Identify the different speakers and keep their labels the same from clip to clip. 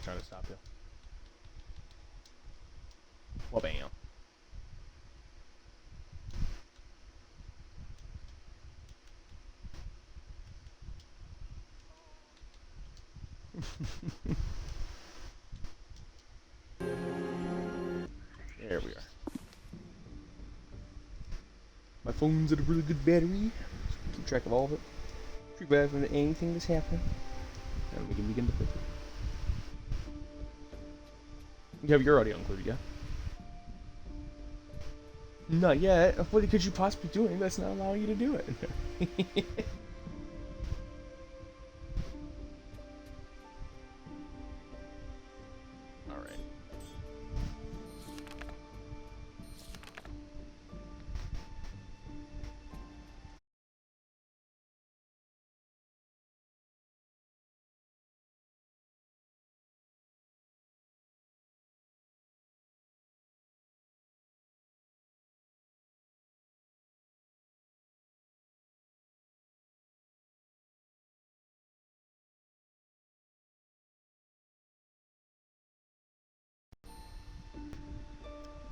Speaker 1: trying to stop you. Well, bam. There we are. My phone's at a really good battery. Keep track of all of it. Prepare for anything that's happening. And we can begin to play. You have your audio included, yeah? Not yet. What could you possibly be doing that's not allowing you to do it? Alright.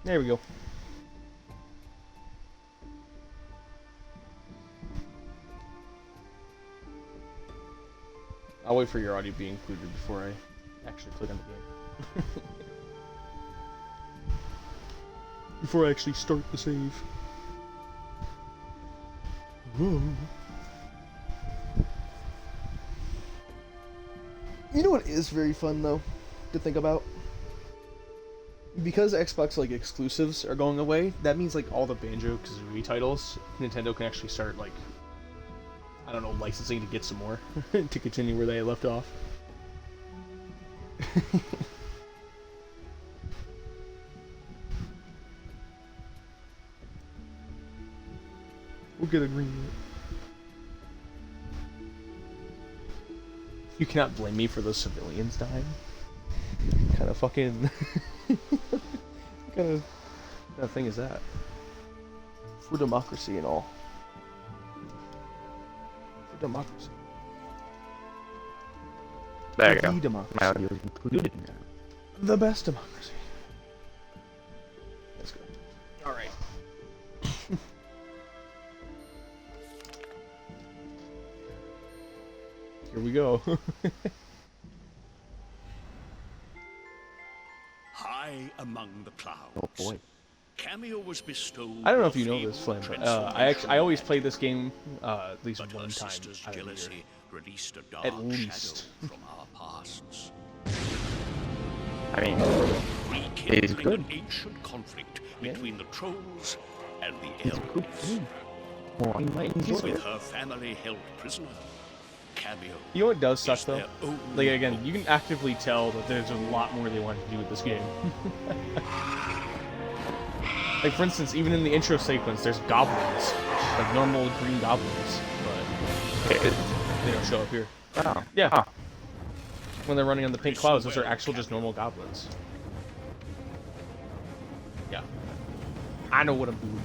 Speaker 1: There we go. I'll wait for your audio to be included before I actually click on the game. Before I actually start the save. Whoa. You know what is very fun though to think about? Because Xbox like exclusives are going away, that means like all the Banjo-Kazooie titles, Nintendo can actually start like, I don't know, licensing to get some more to continue where they left off. We'll get a green light. You cannot blame me for those civilians dying. Kind of fucking. What kind of thing is that? For democracy and all. For democracy.
Speaker 2: There you go.
Speaker 1: Democracy.
Speaker 2: My audio is included in that.
Speaker 1: The best democracy. That's good. Alright. Here we go.
Speaker 3: High among the clouds.
Speaker 2: Oh boy.
Speaker 3: Kameo was bestowed.
Speaker 1: I don't know if you know this, Flynn, but I always play this game at least one time out of the year.
Speaker 3: Released a dark
Speaker 1: At least.
Speaker 3: shadow from our pasts.
Speaker 2: I mean, it is
Speaker 3: Rekindling
Speaker 2: good.
Speaker 3: an ancient conflict
Speaker 1: Yeah.
Speaker 3: between the trolls and the
Speaker 2: It's a good
Speaker 3: elves.
Speaker 2: game. Well, you might enjoy
Speaker 3: With
Speaker 2: it.
Speaker 3: her family held prisoner, Kameo.
Speaker 1: You know what does suck
Speaker 3: is
Speaker 1: though?
Speaker 3: their only
Speaker 1: Like again,
Speaker 3: hope.
Speaker 1: you can actively tell that there's a lot more they want to do with this game. Like for instance, even in the intro sequence, there's goblins, like normal green goblins, but they don't show up here.
Speaker 2: Oh.
Speaker 1: Yeah,
Speaker 2: Huh.
Speaker 1: when they're running on the pink clouds, those are actual just normal goblins. Yeah, I know what I'm doing.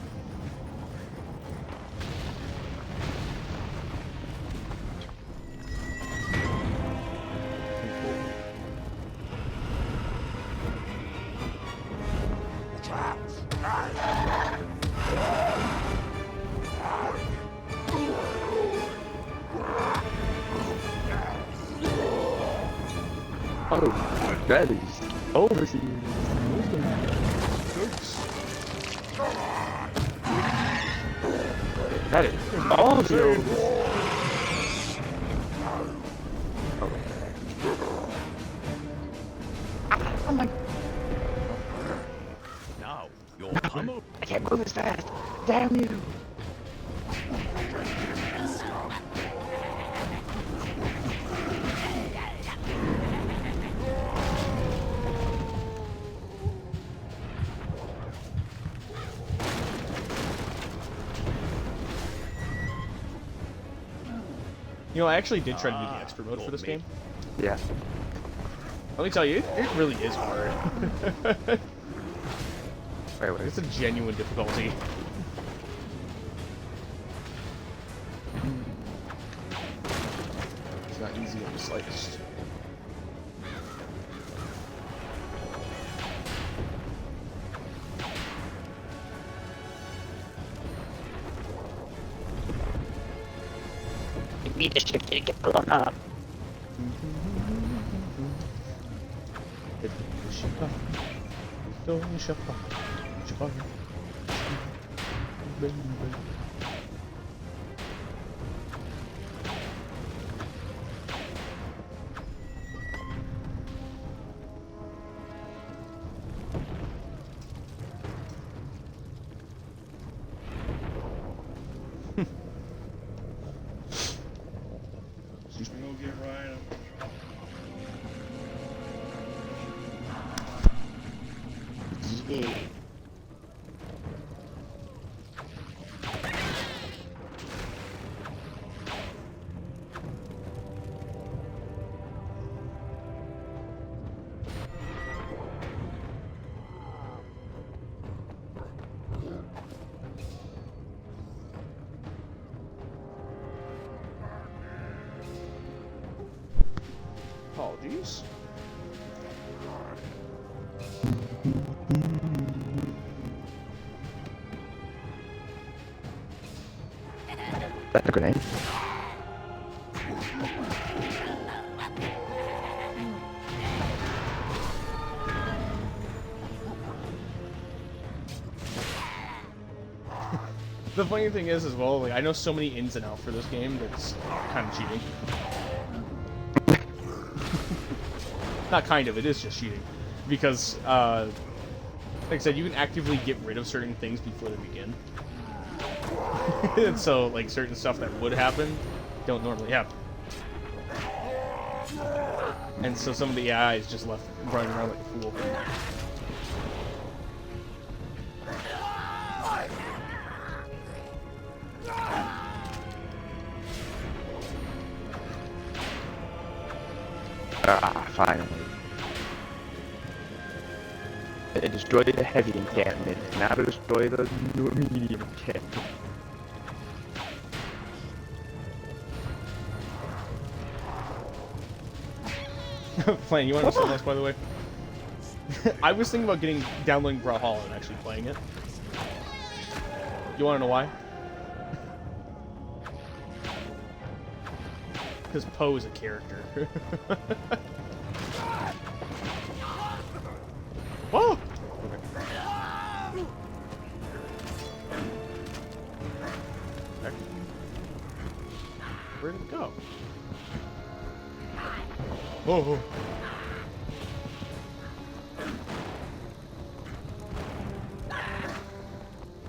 Speaker 2: Oh, that is overseas. That is all the Oh my!
Speaker 3: Now, your pummel.
Speaker 2: I can't move as fast. Damn you!
Speaker 1: You know, I actually did try to do the expert mode for this game.
Speaker 2: Yeah.
Speaker 1: Let me tell you, it really is hard.
Speaker 2: Wait.
Speaker 1: It's a genuine difficulty. It's not easy in the slightest.
Speaker 2: maybe this ship didn't get blown up.
Speaker 3: We'll get right up.
Speaker 2: Yeah.
Speaker 1: Apologies.
Speaker 2: That's a grenade.
Speaker 1: The funny thing is, as well, like I know so many ins and outs for this game that's kind of cheating. Not kind of, it is just cheating. Because, like I said, you can actively get rid of certain things before they begin. And so, like, certain stuff that would happen don't normally happen. And so some of the AI is just left running around like a fool.
Speaker 2: Ah, finally. It destroyed the heavy encampment. Now to destroy the medium encampment.
Speaker 1: Playing, you want to know something else, by the way? I was thinking about downloading Brawlhalla and actually playing it. You want to know why? Because Poe is a character. Whoa! Okay. Where did it go? Whoa!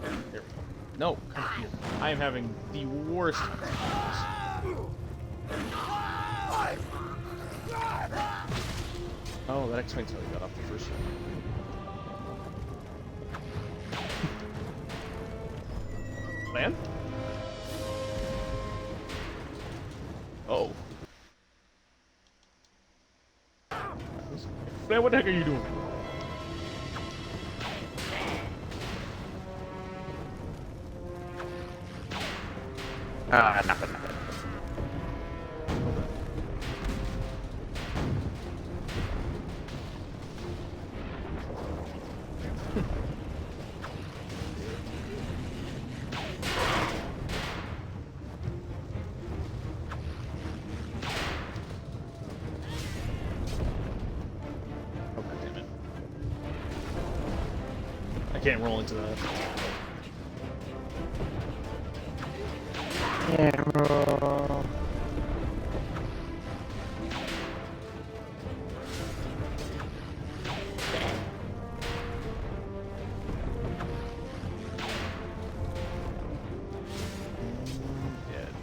Speaker 1: There we go. No, come here. I am having the worst times. Oh, that explains how we got off the first one. Land? Oh. Man, what the heck are you doing?
Speaker 2: Nothing.
Speaker 1: Oh, God damn it. I can't roll into that.
Speaker 2: Camera.
Speaker 1: Dead.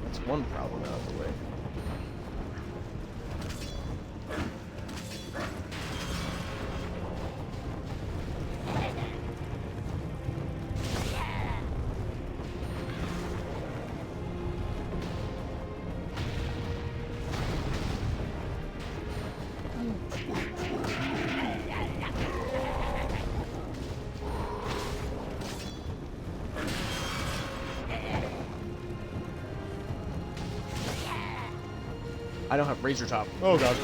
Speaker 1: That's one problem out of the way. I don't have razor top. Oh god.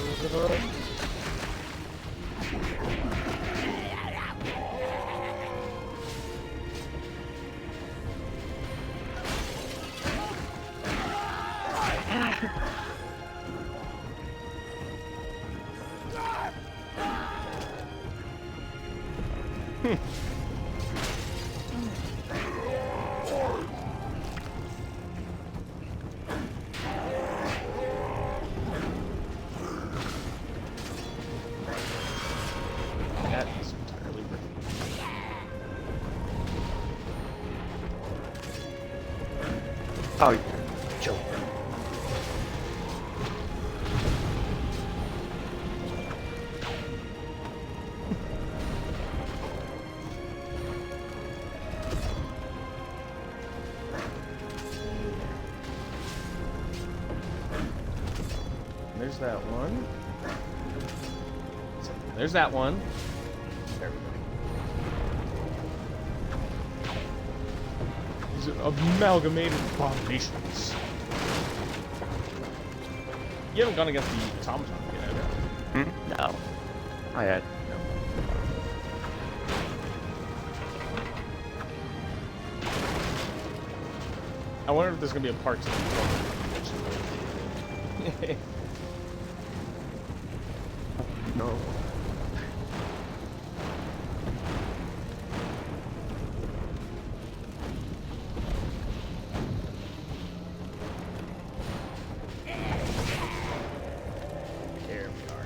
Speaker 1: That is entirely worth
Speaker 2: Oh, yeah. Joke.
Speaker 1: There's that one. There's that one. There we go. These are amalgamated abominations. You haven't gone against the automaton yet, have you?
Speaker 2: No. I had. No.
Speaker 1: I wonder if there's gonna be a part 2.
Speaker 2: No.
Speaker 1: There we are.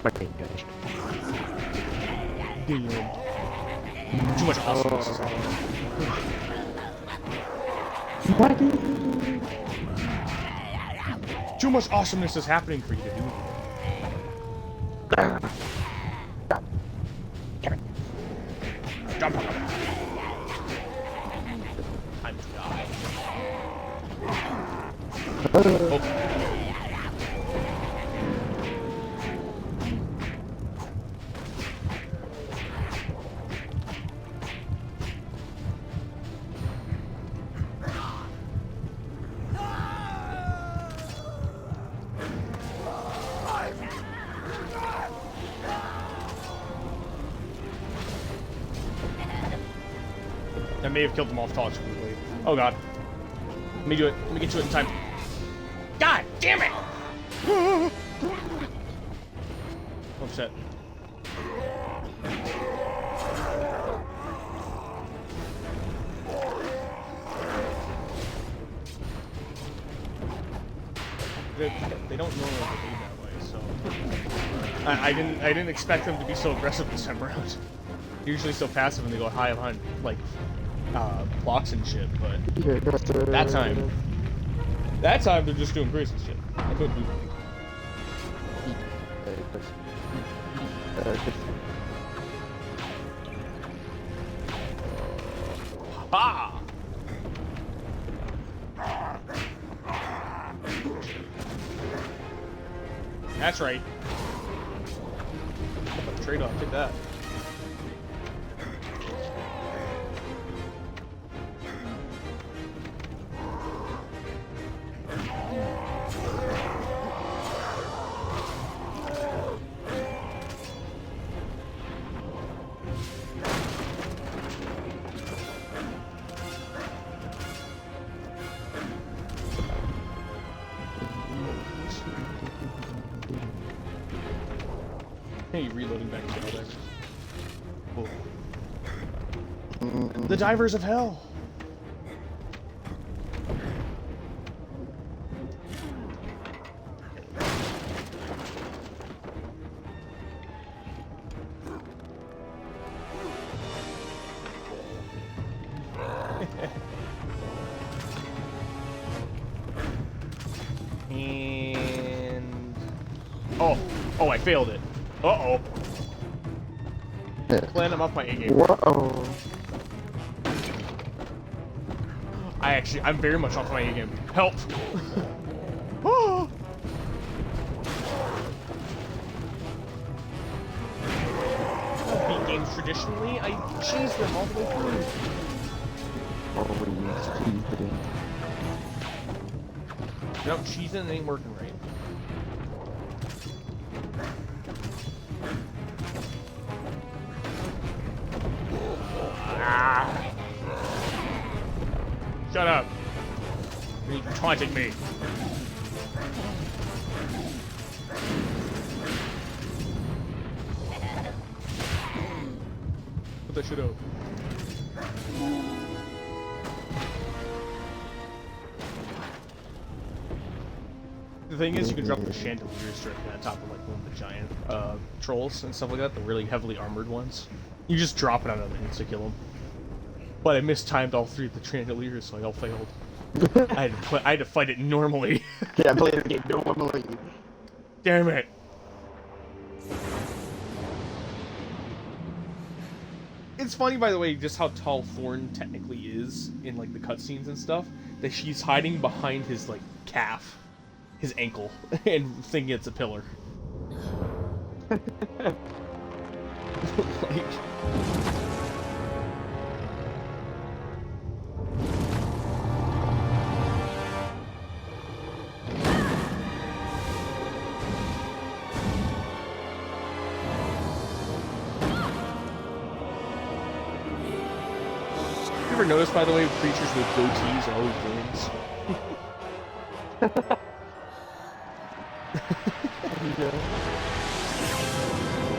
Speaker 2: My game finished.
Speaker 1: Damn. Too much awesomeness is happening. Too much awesomeness is happening for you to do. Jump. Time to die. Oh. I may have killed them off toss quickly. Oh god. Let me do it. Let me get to it in time. God damn it! Oh shit. They don't normally behave that way, so I didn't expect them to be so aggressive this time around. They're usually so passive and they go high behind like blocks and shit, but that time they're just doing crazy shit. I couldn't do Ha! That's right. Trade-off, take that. Hey, reloading back to the divers. Cool. The divers of hell. And oh, I failed it. Uh-oh. Glad I'm off my A game.
Speaker 2: Whoa.
Speaker 1: I'm very much off my A game. Help! Oh. I beat games traditionally. I cheese them all the way through.
Speaker 2: Always cheating.
Speaker 1: Nope, cheating ain't working right. Ah. Shut up. You're taunting me. Put that shit out. The thing is, you can drop the chandeliers directly on top of like one of the giant trolls and stuff like that, the really heavily armored ones. You just drop it on them and insta kill them. But I mistimed all three of the chandeliers, so I all failed. I had to fight it normally.
Speaker 2: Yeah, play the game normally.
Speaker 1: Damn it! It's funny, by the way, just how tall Thorn technically is in like the cutscenes and stuff. That she's hiding behind his like calf, his ankle, and thinking it's a pillar. Like. You ever notice, by the way, creatures with goatees are always villains?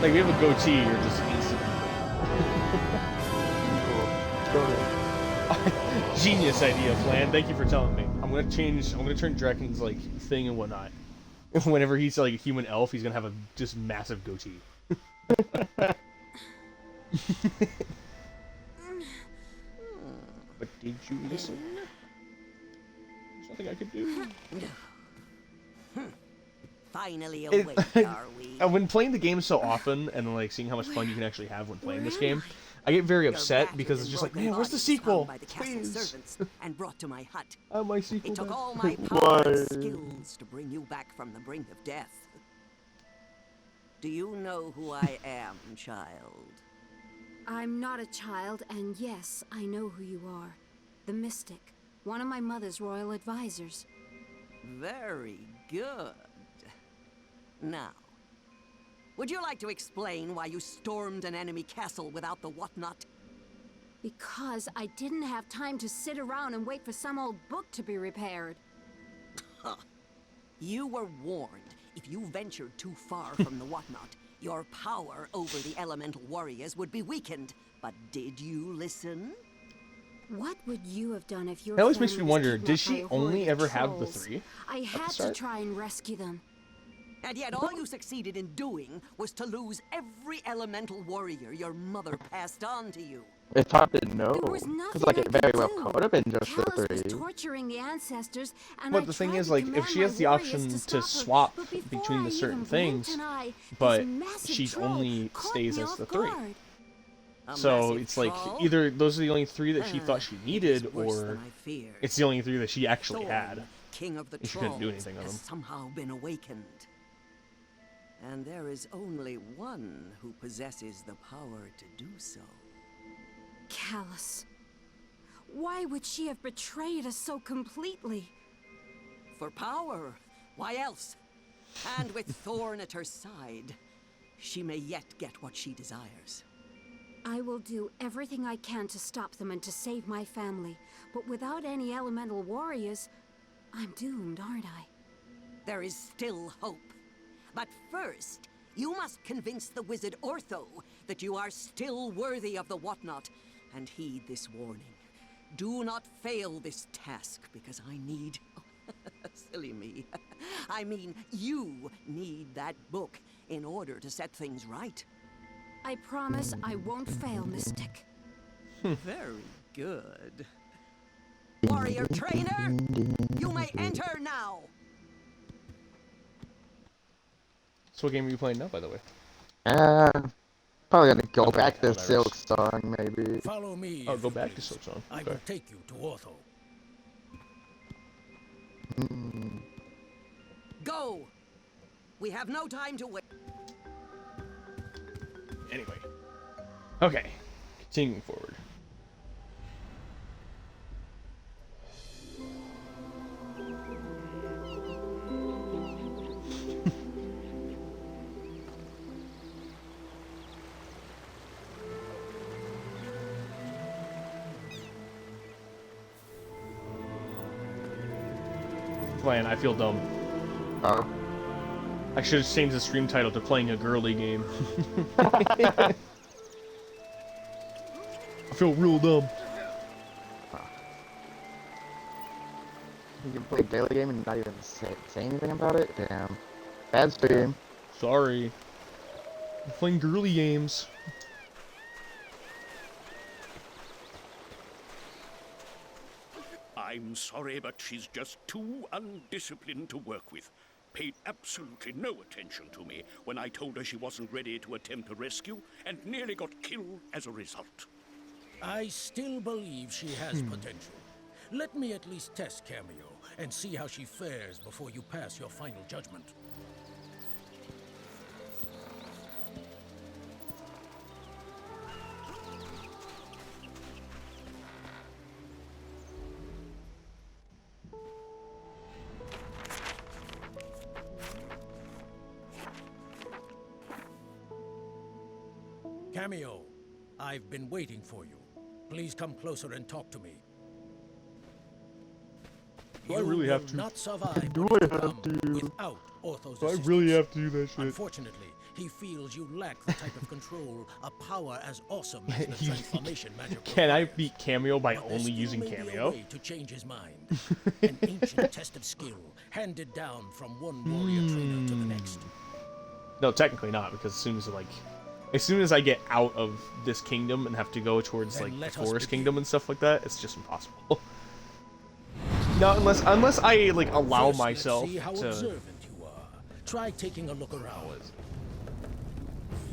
Speaker 1: Like, if you have a goatee, you're just instantly. Genius idea, Flan. Thank you for telling me. I'm gonna turn Drekken's, like, thing and whatnot. Whenever he's, like, a human elf, he's gonna have a just massive goatee. But did you listen? There's nothing I could do.
Speaker 4: Finally awake, are we?
Speaker 1: When playing the game so often, and like seeing how much fun you can actually have when playing this game, I get very upset because it's just like, man, where's the sequel? Please.
Speaker 4: And brought to my hut.
Speaker 1: My sequel.
Speaker 4: It took all my power and skills to bring you back from the brink of death. Do you know who I am, child?
Speaker 5: I'm not a child, and yes, I know who you are. The Mystic, one of my mother's royal advisors.
Speaker 4: Very good. Now, would you like to explain why you stormed an enemy castle without the whatnot?
Speaker 5: Because I didn't have time to sit around and wait for some old book to be repaired.
Speaker 4: Huh. You were warned. If you ventured too far from the whatnot, your power over the elemental warriors would be weakened. But did you listen?
Speaker 5: What would you have done if your
Speaker 1: That always makes me
Speaker 5: family was
Speaker 1: wonder,
Speaker 5: kidnapped
Speaker 1: did she
Speaker 5: by a
Speaker 1: only
Speaker 5: horde of
Speaker 1: ever have the
Speaker 5: trolls?
Speaker 1: three?
Speaker 5: I had to try and rescue them.
Speaker 4: And yet all you succeeded in doing was to lose every elemental warrior your mother passed on to you.
Speaker 2: It's hard to know.
Speaker 5: There was nothing
Speaker 2: Because, like,
Speaker 5: I
Speaker 2: it very
Speaker 5: could
Speaker 2: well
Speaker 5: do.
Speaker 2: could have been just
Speaker 5: Callus
Speaker 2: the
Speaker 5: was
Speaker 2: three.
Speaker 5: torturing the ancestors, and
Speaker 1: But
Speaker 5: I
Speaker 1: the thing
Speaker 5: tried
Speaker 1: is,
Speaker 5: to
Speaker 1: like, if
Speaker 5: command
Speaker 1: she
Speaker 5: my
Speaker 1: has the
Speaker 5: warriors
Speaker 1: option
Speaker 5: to
Speaker 1: to
Speaker 5: stop her,
Speaker 1: swap
Speaker 5: but before
Speaker 1: between the
Speaker 5: I
Speaker 1: certain
Speaker 5: even
Speaker 1: things,
Speaker 5: blinked an eye,
Speaker 1: but
Speaker 5: this massive
Speaker 1: she
Speaker 5: troll
Speaker 1: only
Speaker 5: caught
Speaker 1: stays
Speaker 5: me
Speaker 1: as
Speaker 5: off
Speaker 1: the three.
Speaker 5: guard.
Speaker 4: A
Speaker 1: So
Speaker 4: massive
Speaker 1: it's like
Speaker 4: troll?
Speaker 1: either those are the only three that she thought she
Speaker 4: It is
Speaker 1: needed,
Speaker 4: worse
Speaker 1: or
Speaker 4: than I feared.
Speaker 1: it's the only three that she actually
Speaker 4: Thorn,
Speaker 1: had.
Speaker 4: King of the
Speaker 1: and she couldn't do
Speaker 4: Trolls,
Speaker 1: anything with
Speaker 4: has
Speaker 1: them.
Speaker 4: somehow been awakened. And there is only one who possesses the power to do so.
Speaker 5: Callus. Why would she have betrayed us so completely?
Speaker 4: For power, why else? And with Thorn at her side, she may yet get what she desires.
Speaker 5: I will do everything I can to stop them and to save my family, but without any elemental warriors, I'm doomed, aren't I?
Speaker 4: There is still hope. But first, you must convince the wizard Ortho that you are still worthy of the whatnot, and heed this warning. Do not fail this task, because I need... Silly me. I mean, you need that book in order to set things right.
Speaker 5: I promise I won't fail, Mystic.
Speaker 4: Very good. Warrior trainer, you may enter now!
Speaker 1: So what game are you playing now, by the way?
Speaker 2: Probably gonna go
Speaker 1: Okay,
Speaker 2: back to
Speaker 1: Helldivers.
Speaker 2: Silk Song, maybe.
Speaker 6: Follow me.
Speaker 1: Oh,
Speaker 6: if
Speaker 1: go
Speaker 6: you
Speaker 1: back to
Speaker 6: please.
Speaker 1: Silk Song.
Speaker 6: I
Speaker 1: Okay.
Speaker 6: will take you to Ortho.
Speaker 4: Go! We have no time to wait.
Speaker 1: Anyway. Okay. Continuing forward. Man, I feel dumb.
Speaker 2: Oh.
Speaker 1: I should have changed the stream title to playing a girly game. I feel real dumb.
Speaker 2: You can play a daily game and not even say anything about it? Damn. Bad stream.
Speaker 1: Sorry. I'm playing girly games.
Speaker 6: I'm sorry, but she's just too undisciplined to work with. Paid absolutely no attention to me when I told her she wasn't ready to attempt a rescue, and nearly got killed as a result.
Speaker 7: I still believe she has potential. Let me at least test Kameo and see how she fares before you pass your final judgment. Kameo, I've been waiting for you. Please come closer and talk to me.
Speaker 1: Do I really have
Speaker 7: will
Speaker 1: to?
Speaker 7: not survive
Speaker 2: Do
Speaker 7: when
Speaker 2: I
Speaker 7: you
Speaker 2: have
Speaker 7: come
Speaker 2: to?
Speaker 7: without Ortho's
Speaker 1: Do I
Speaker 7: assistance.
Speaker 1: really have to do that shit?
Speaker 7: Unfortunately, he feels you lack the type of control, a power as awesome as the transformation magic.
Speaker 1: Can I
Speaker 7: requires.
Speaker 1: beat Kameo by
Speaker 7: But there
Speaker 1: only
Speaker 7: still
Speaker 1: using
Speaker 7: may be a
Speaker 1: Kameo?
Speaker 7: way to change his mind. An ancient test of skill handed down from one warrior trainer to the next.
Speaker 1: No, technically not, because as soon as I get out of this kingdom and have to go towards
Speaker 7: Then
Speaker 1: like
Speaker 7: let
Speaker 1: the
Speaker 7: us
Speaker 1: forest
Speaker 7: begin.
Speaker 1: kingdom and stuff like that, it's just impossible. No, unless I like allow
Speaker 7: First,
Speaker 1: myself
Speaker 7: let's see how
Speaker 1: to
Speaker 7: observant you are. Try taking a look around.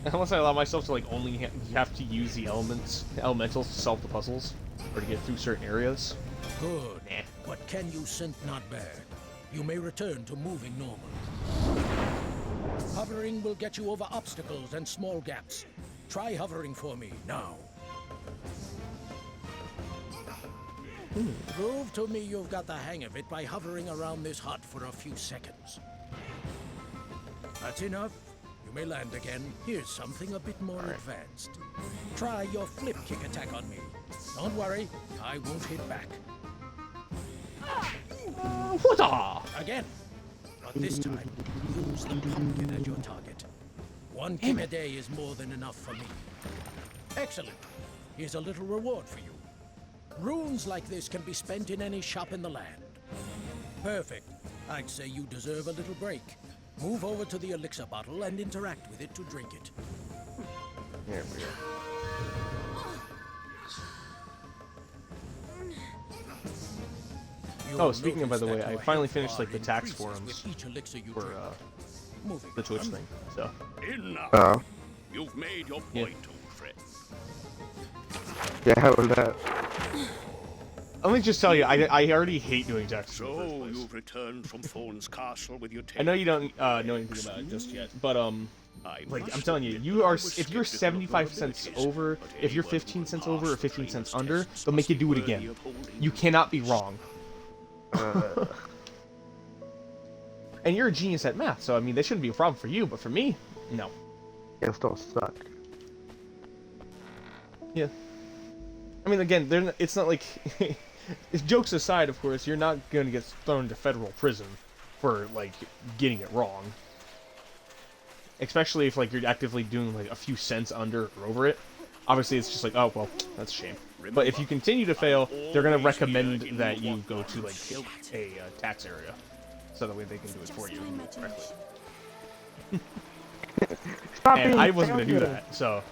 Speaker 1: unless I allow myself to like only have to use the elementals to solve the puzzles or to get through certain areas.
Speaker 7: Good.
Speaker 1: Nah.
Speaker 7: What can you scent not bad? You may return to moving normal. Hovering will get you over obstacles and small gaps. Try hovering for me now. Prove to me you've got the hang of it by hovering around this hut for a few seconds. That's enough. You may land again. Here's something a bit more advanced. Try your flip kick attack on me. Don't worry, I won't hit back.
Speaker 1: Whoa!
Speaker 7: Again. But this time, use the pumpkin as your target. One kick a day is more than enough for me. Excellent. Here's a little reward for you. Runes like this can be spent in any shop in the land. Perfect. I'd say you deserve a little break. Move over to the elixir bottle and interact with it to drink it.
Speaker 2: Here we go.
Speaker 1: Oh, speaking of, by the way, I finally finished like the tax
Speaker 7: increases
Speaker 1: forums
Speaker 7: with each elixir you
Speaker 1: for
Speaker 7: drink. Moving
Speaker 1: the Twitch
Speaker 7: on.
Speaker 1: thing. So
Speaker 6: Enough!
Speaker 2: Oh.
Speaker 6: You've made your
Speaker 1: Yeah.
Speaker 6: point, old friend.
Speaker 2: Yeah, how was that?
Speaker 1: let me just tell you, I already hate doing taxes in the first
Speaker 6: So
Speaker 1: place.
Speaker 6: you've returned from Thorn's castle with your
Speaker 1: I know you don't know anything about it just yet, but like I'm telling you, you are if you're 75 cents over, if you're 15 cents over or 15 cents under, they'll make you do it again. You cannot be wrong. And you're a genius at math, so I mean, that shouldn't be a problem for you, but for me, no.
Speaker 2: It'll still suck.
Speaker 1: Yeah. I mean, again, it's not like... jokes aside, of course, you're not going to get thrown to federal prison for, like, getting it wrong. Especially if, like, you're actively doing, like, a few cents under or over it. Obviously, it's just like, oh, well, that's a shame. But if you continue to fail, they're going to recommend that you go to, like, a tax area. So that way they can do it for you correctly.
Speaker 2: Stop
Speaker 1: And
Speaker 2: being
Speaker 1: I wasn't going to do
Speaker 2: failure.
Speaker 1: that, so...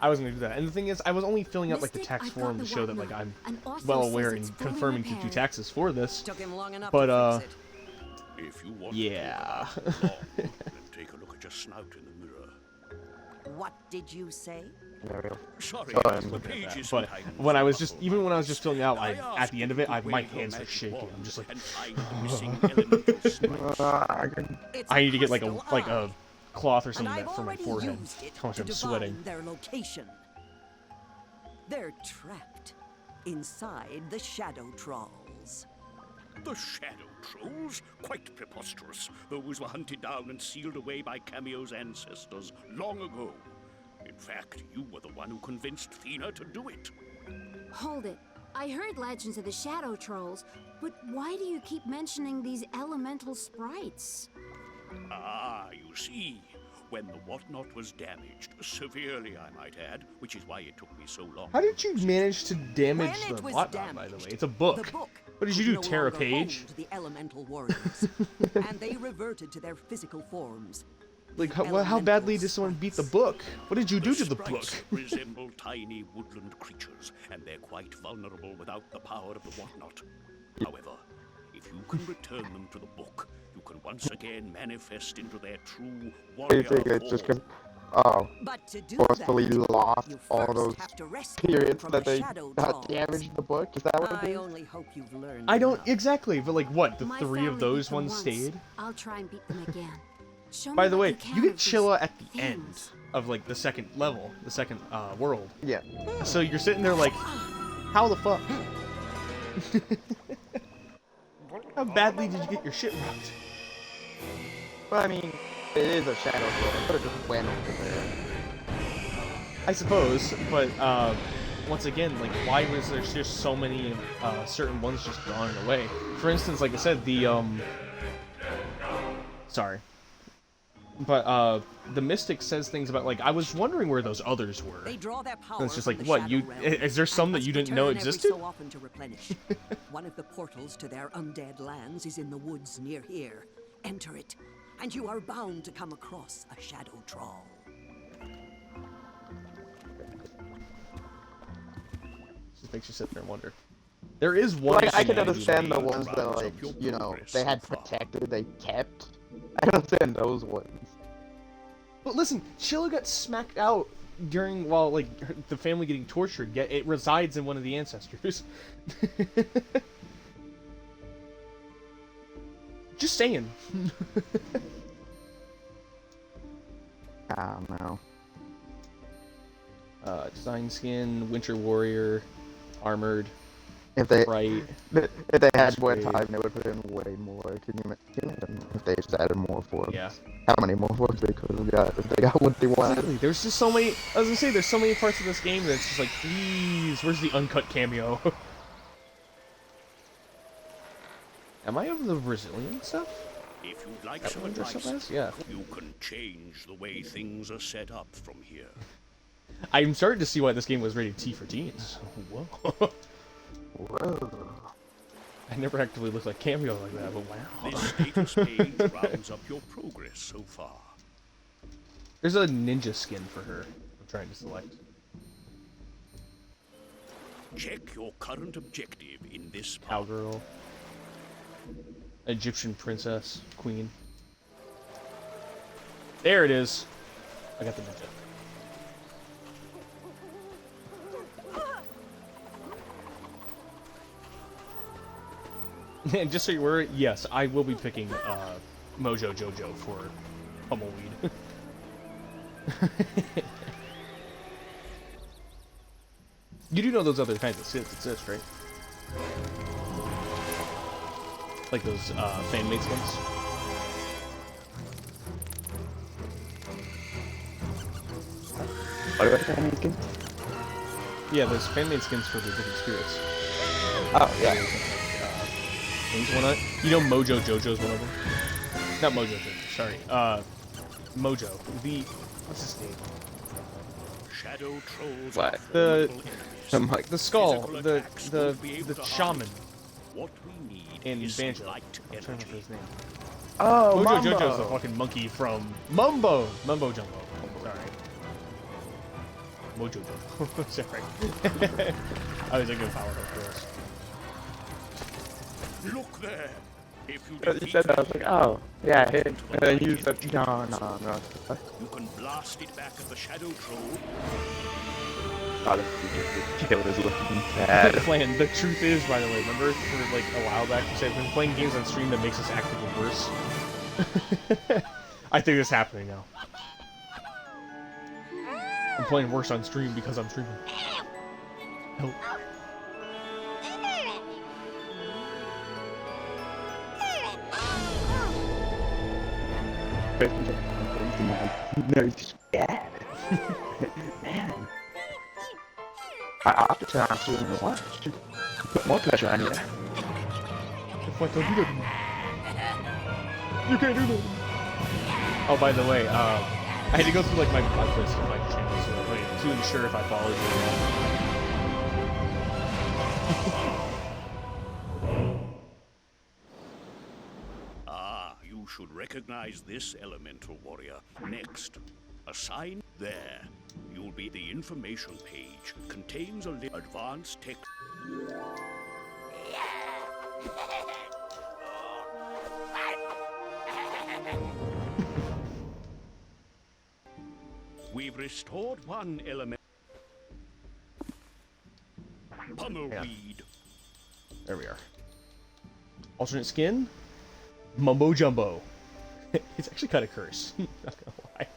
Speaker 1: I wasn't going to do that. And the thing is, I was only filling out, like, the
Speaker 5: Mystic,
Speaker 1: tax
Speaker 5: I got
Speaker 1: form
Speaker 5: the
Speaker 1: to show that, like,
Speaker 5: whatnot.
Speaker 1: I'm
Speaker 5: And Ortho
Speaker 1: well
Speaker 5: says
Speaker 1: aware
Speaker 5: it's
Speaker 1: and
Speaker 5: fully
Speaker 1: confirming to do
Speaker 5: repaired.
Speaker 1: taxes for this.
Speaker 4: Took him long enough
Speaker 1: But,
Speaker 4: to fix it.
Speaker 6: If you want
Speaker 1: Yeah.
Speaker 6: to take a look at your snout in the mirror.
Speaker 4: What did you say?
Speaker 2: There we go.
Speaker 6: Sorry,
Speaker 2: Oh, I'm
Speaker 6: the
Speaker 2: looking at
Speaker 6: pages
Speaker 1: But
Speaker 6: sometimes
Speaker 1: when I was
Speaker 6: ruffle.
Speaker 1: just, even when I was just filling out,
Speaker 6: I
Speaker 1: at the end of it,
Speaker 6: asked you to
Speaker 1: my
Speaker 6: wave your
Speaker 1: hands were
Speaker 6: magic
Speaker 1: shaking.
Speaker 6: wand
Speaker 1: I'm just like,
Speaker 6: and find the missing elemental sponge.
Speaker 4: It's
Speaker 1: I need to get like
Speaker 4: crystal
Speaker 1: a
Speaker 4: eye,
Speaker 1: cloth or
Speaker 4: and
Speaker 1: something
Speaker 4: I've
Speaker 1: for my
Speaker 4: already
Speaker 1: forehead.
Speaker 4: used it
Speaker 1: How much
Speaker 4: to
Speaker 1: I'm
Speaker 4: divine
Speaker 1: sweating.
Speaker 4: their location. They're trapped inside the Shadow Trolls.
Speaker 6: The Shadow Trolls? Quite preposterous. Those were hunted down and sealed away by Kameo's ancestors long ago. In fact, you were the one who convinced Fina to do it.
Speaker 5: Hold it. I heard legends of the shadow trolls, but why do you keep mentioning these elemental sprites?
Speaker 6: Ah, you see, when the whatnot was damaged, severely I might add, which is why it took me so long.
Speaker 1: How did you manage to damage
Speaker 4: When
Speaker 1: the
Speaker 4: it was
Speaker 1: whatnot, by the way?
Speaker 4: damaged,
Speaker 1: It's a book.
Speaker 4: The book
Speaker 1: What did you
Speaker 4: could
Speaker 1: do,
Speaker 4: no
Speaker 1: tear a
Speaker 4: longer
Speaker 1: page?
Speaker 4: hold the elemental warriors, and they reverted to their physical forms.
Speaker 1: Like, how badly did someone beat the book? What did you do to the book?
Speaker 6: Sprites resemble tiny woodland creatures, and they're quite vulnerable without the power of the whatnot. However, if you can return them to the book, you can once again manifest into their true warrior
Speaker 2: Basically, it's just
Speaker 6: form.
Speaker 2: because
Speaker 4: But to do
Speaker 2: forcefully
Speaker 4: that,
Speaker 2: lost
Speaker 4: you
Speaker 2: all
Speaker 4: first
Speaker 2: those
Speaker 4: have to rescue them
Speaker 2: periods
Speaker 4: from
Speaker 2: that
Speaker 4: the
Speaker 2: they
Speaker 4: shadow
Speaker 2: got
Speaker 4: trolls.
Speaker 2: damaged in the book. Is that what it
Speaker 4: I
Speaker 2: is?
Speaker 4: only hope you've learned.
Speaker 1: I don't
Speaker 4: enough.
Speaker 1: exactly, but like what? The
Speaker 5: My
Speaker 1: 3 of
Speaker 5: family
Speaker 1: those
Speaker 5: beat them
Speaker 1: ones
Speaker 5: once.
Speaker 1: stayed.
Speaker 5: I'll try and beat them again. Show
Speaker 1: By
Speaker 5: me
Speaker 1: the
Speaker 5: what
Speaker 1: way,
Speaker 5: you can
Speaker 1: you get
Speaker 5: of these
Speaker 1: Chilla at the end
Speaker 5: things.
Speaker 1: of like the second level, the second world.
Speaker 2: Yeah.
Speaker 1: So you're sitting there like, how the fuck? How badly did you get your shit wrecked?
Speaker 2: Well, I mean, it is a shadow troll. I could have just went over there.
Speaker 1: I suppose, but once again, like, why was there just so many certain ones just gone away? For instance, like I said, the sorry, but the Mystic says things about like I was wondering where those others were.
Speaker 4: They draw their power
Speaker 1: And it's just
Speaker 4: from
Speaker 1: like,
Speaker 4: the
Speaker 1: what,
Speaker 4: shadow
Speaker 1: you-
Speaker 4: realm
Speaker 1: is there some
Speaker 4: and
Speaker 1: that you
Speaker 4: must
Speaker 1: didn't know
Speaker 4: return every
Speaker 1: existed?
Speaker 4: so often to replenish. One of the portals to their undead lands is in the woods near here. Enter it, and you are bound to come across a shadow troll.
Speaker 1: Just makes you sit there and wonder. There is one.
Speaker 2: Like, I can
Speaker 1: scenario
Speaker 2: understand the
Speaker 1: that-
Speaker 2: ones that,
Speaker 6: rounds
Speaker 2: like,
Speaker 6: up your
Speaker 2: you know,
Speaker 6: progress
Speaker 2: they had
Speaker 6: so far.
Speaker 2: protected, they kept. I don't understand those ones.
Speaker 1: But listen, Chilla got smacked out during while like the family getting tortured. Yet it resides in one of the ancestors. Just saying.
Speaker 2: I don't know.
Speaker 1: Design skin, Winter Warrior, armored,
Speaker 2: If they
Speaker 1: right.
Speaker 2: if they had more
Speaker 1: Upgrade.
Speaker 2: time, they would put in way more. Can you imagine if they just added more forms?
Speaker 1: Yeah.
Speaker 2: How many more forms they could have got if they got what they wanted?
Speaker 1: Exactly. There's just so many. I was gonna say there's so many parts of this game that's just like, please, where's the uncut cameo? Am I of the Brazilian stuff?
Speaker 6: If you'd like
Speaker 1: That
Speaker 6: some
Speaker 1: one dressed up
Speaker 6: advice,
Speaker 1: as? Yeah.
Speaker 6: you can change the way things are set up from here.
Speaker 1: I'm starting to see why this game was rated T for teens. Whoa.
Speaker 2: Whoa.
Speaker 1: I never actively looked like cameo like that, but wow.
Speaker 6: This status page rounds up your progress so far.
Speaker 1: There's a ninja skin for her. I'm trying to select.
Speaker 6: Check your current objective in this part.
Speaker 1: Cowgirl. Egyptian princess. Queen. There it is. I got the ninja. And just so you were, yes, I will be picking Mojo Jojo for Pummelweed. You do know those other kinds of skins exist, right? Like those fan-made skins?
Speaker 2: What about the skin?
Speaker 1: Yeah, there's fan-made skins for the different spirits.
Speaker 2: Oh yeah.
Speaker 1: Wings one of you know Mojo Jojo's one of them? Not Mojo Jojo, sorry. Mojo. The what's his name?
Speaker 6: Shadow trolls
Speaker 2: What?
Speaker 6: are
Speaker 1: The-
Speaker 6: formidable enemies.
Speaker 1: The skull,
Speaker 6: Physical
Speaker 1: the
Speaker 6: attacks
Speaker 1: the
Speaker 6: won't be able
Speaker 1: the
Speaker 6: to harm
Speaker 1: shaman
Speaker 6: What we need
Speaker 1: in
Speaker 6: is
Speaker 1: Banjo.
Speaker 6: light
Speaker 1: I'm trying to remember
Speaker 6: energy.
Speaker 1: his name.
Speaker 2: Oh,
Speaker 1: Mojo
Speaker 2: Mambo.
Speaker 1: Jojo's the fucking monkey from Mumbo Jumbo. Sorry. Mojo Jojo. Sorry. I was thinking of Power Girls.
Speaker 6: Look there. If you
Speaker 2: You
Speaker 6: defeat
Speaker 2: said that, I was like, oh, yeah, hit. And then you
Speaker 6: light
Speaker 2: said,
Speaker 6: energy,
Speaker 2: no.
Speaker 6: you can blast it back at the shadow troll.
Speaker 2: God, this killer's looking bad.
Speaker 1: Plan. The truth is, by the way, remember for like a while back, you said we've been playing games on stream that makes us actively worse. I think it's happening now. I'm playing worse on stream because I'm streaming. Help.
Speaker 2: No, he's just bad. Man. I opted to not see him watch. Put more pressure on you.
Speaker 1: What, don't do that to me. You can't do that. Oh, by the way, I had to go through like my blacklist of like channels to ensure if I followed you or not.
Speaker 6: Ah, you should recognize this elemental warrior. Next, assign there. You'll be the information page. Contains a advanced text. We've restored one element. Pummelweed.
Speaker 1: There we are. Alternate skin, Mumbo Jumbo. It's actually kind of cursed. Not gonna lie.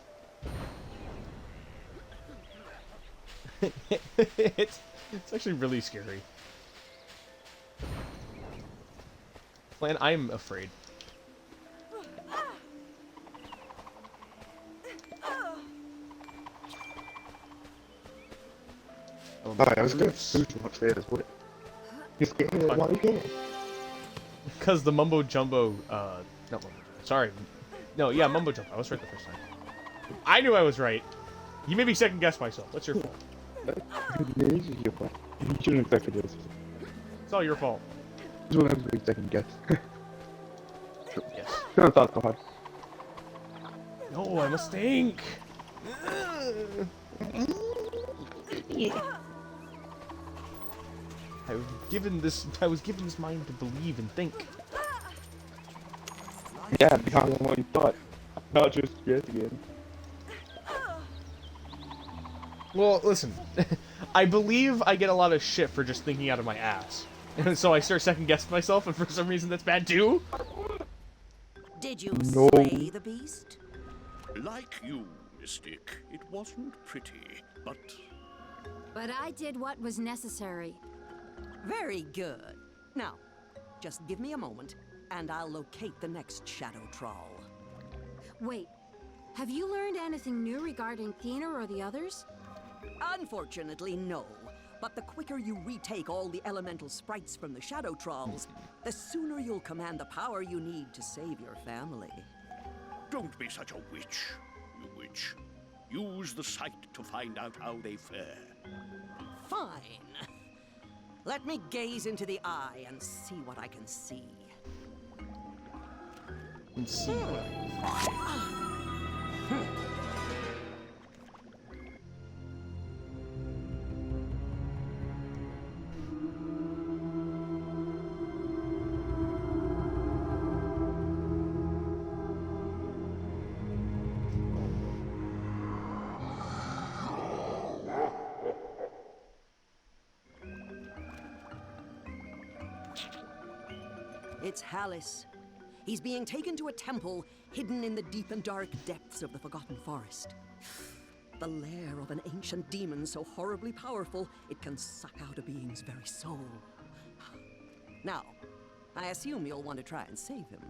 Speaker 1: it's actually really scary. Plan, I'm afraid.
Speaker 2: Alright, I was gonna shoot you upstairs, would it? Just get hit while you can.
Speaker 1: Because the Mumbo Jumbo, no, sorry. No, yeah, Mumbo Jumbo. I was right the first time. I knew I was right. You made me second guess myself. That's your fault.
Speaker 2: This is your fault. You shouldn't have expected this.
Speaker 1: It's all your fault.
Speaker 2: This one has to be second guess.
Speaker 1: Yes.
Speaker 2: Don't thought so hard.
Speaker 1: No, I must think. I was given this mind to believe and think.
Speaker 2: Yeah, beyond what you thought. Not just guess again.
Speaker 1: Well, listen. I believe I get a lot of shit for just thinking out of my ass. And so I start second guessing myself, and for some reason that's bad too.
Speaker 4: Did you slay the beast?
Speaker 6: Like you, Mystic, it wasn't pretty, but
Speaker 5: But I did what was necessary.
Speaker 4: Very good. Now, just give me a moment, and I'll locate the next shadow trawl.
Speaker 5: Wait, have you learned anything new regarding Thena or the others?
Speaker 4: Unfortunately, no. But the quicker you retake all the elemental sprites from the shadow trawls, the sooner you'll command the power you need to save your family.
Speaker 6: don't be such a witch, you witch. Use the sight to find out how they fare.
Speaker 4: Fine. Let me gaze into the eye and see what I can see.
Speaker 1: And see
Speaker 4: It's Hallis. He's being taken to a temple hidden in the deep and dark depths of the Forgotten Forest. The lair of an ancient demon so horribly powerful it can suck out a being's very soul. Now, I assume you'll want to try and save him.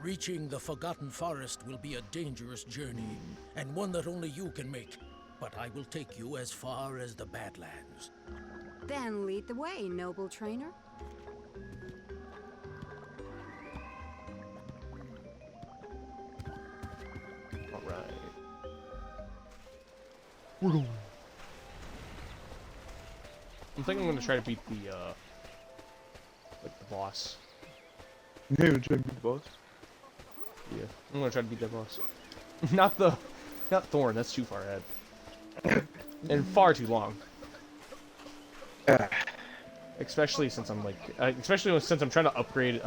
Speaker 7: Reaching the Forgotten Forest will be a dangerous journey, and one that only you can make. But I will take you as far as the Badlands.
Speaker 5: Then lead the way, noble trainer.
Speaker 1: Alright. We're going. I'm thinking I'm gonna try to beat the like the boss.
Speaker 2: Yeah, try to beat the boss.
Speaker 1: Yeah, I'm gonna try to beat that boss. not Thorn, that's too far ahead. And far too long. Especially since I'm like, since I'm trying to upgrade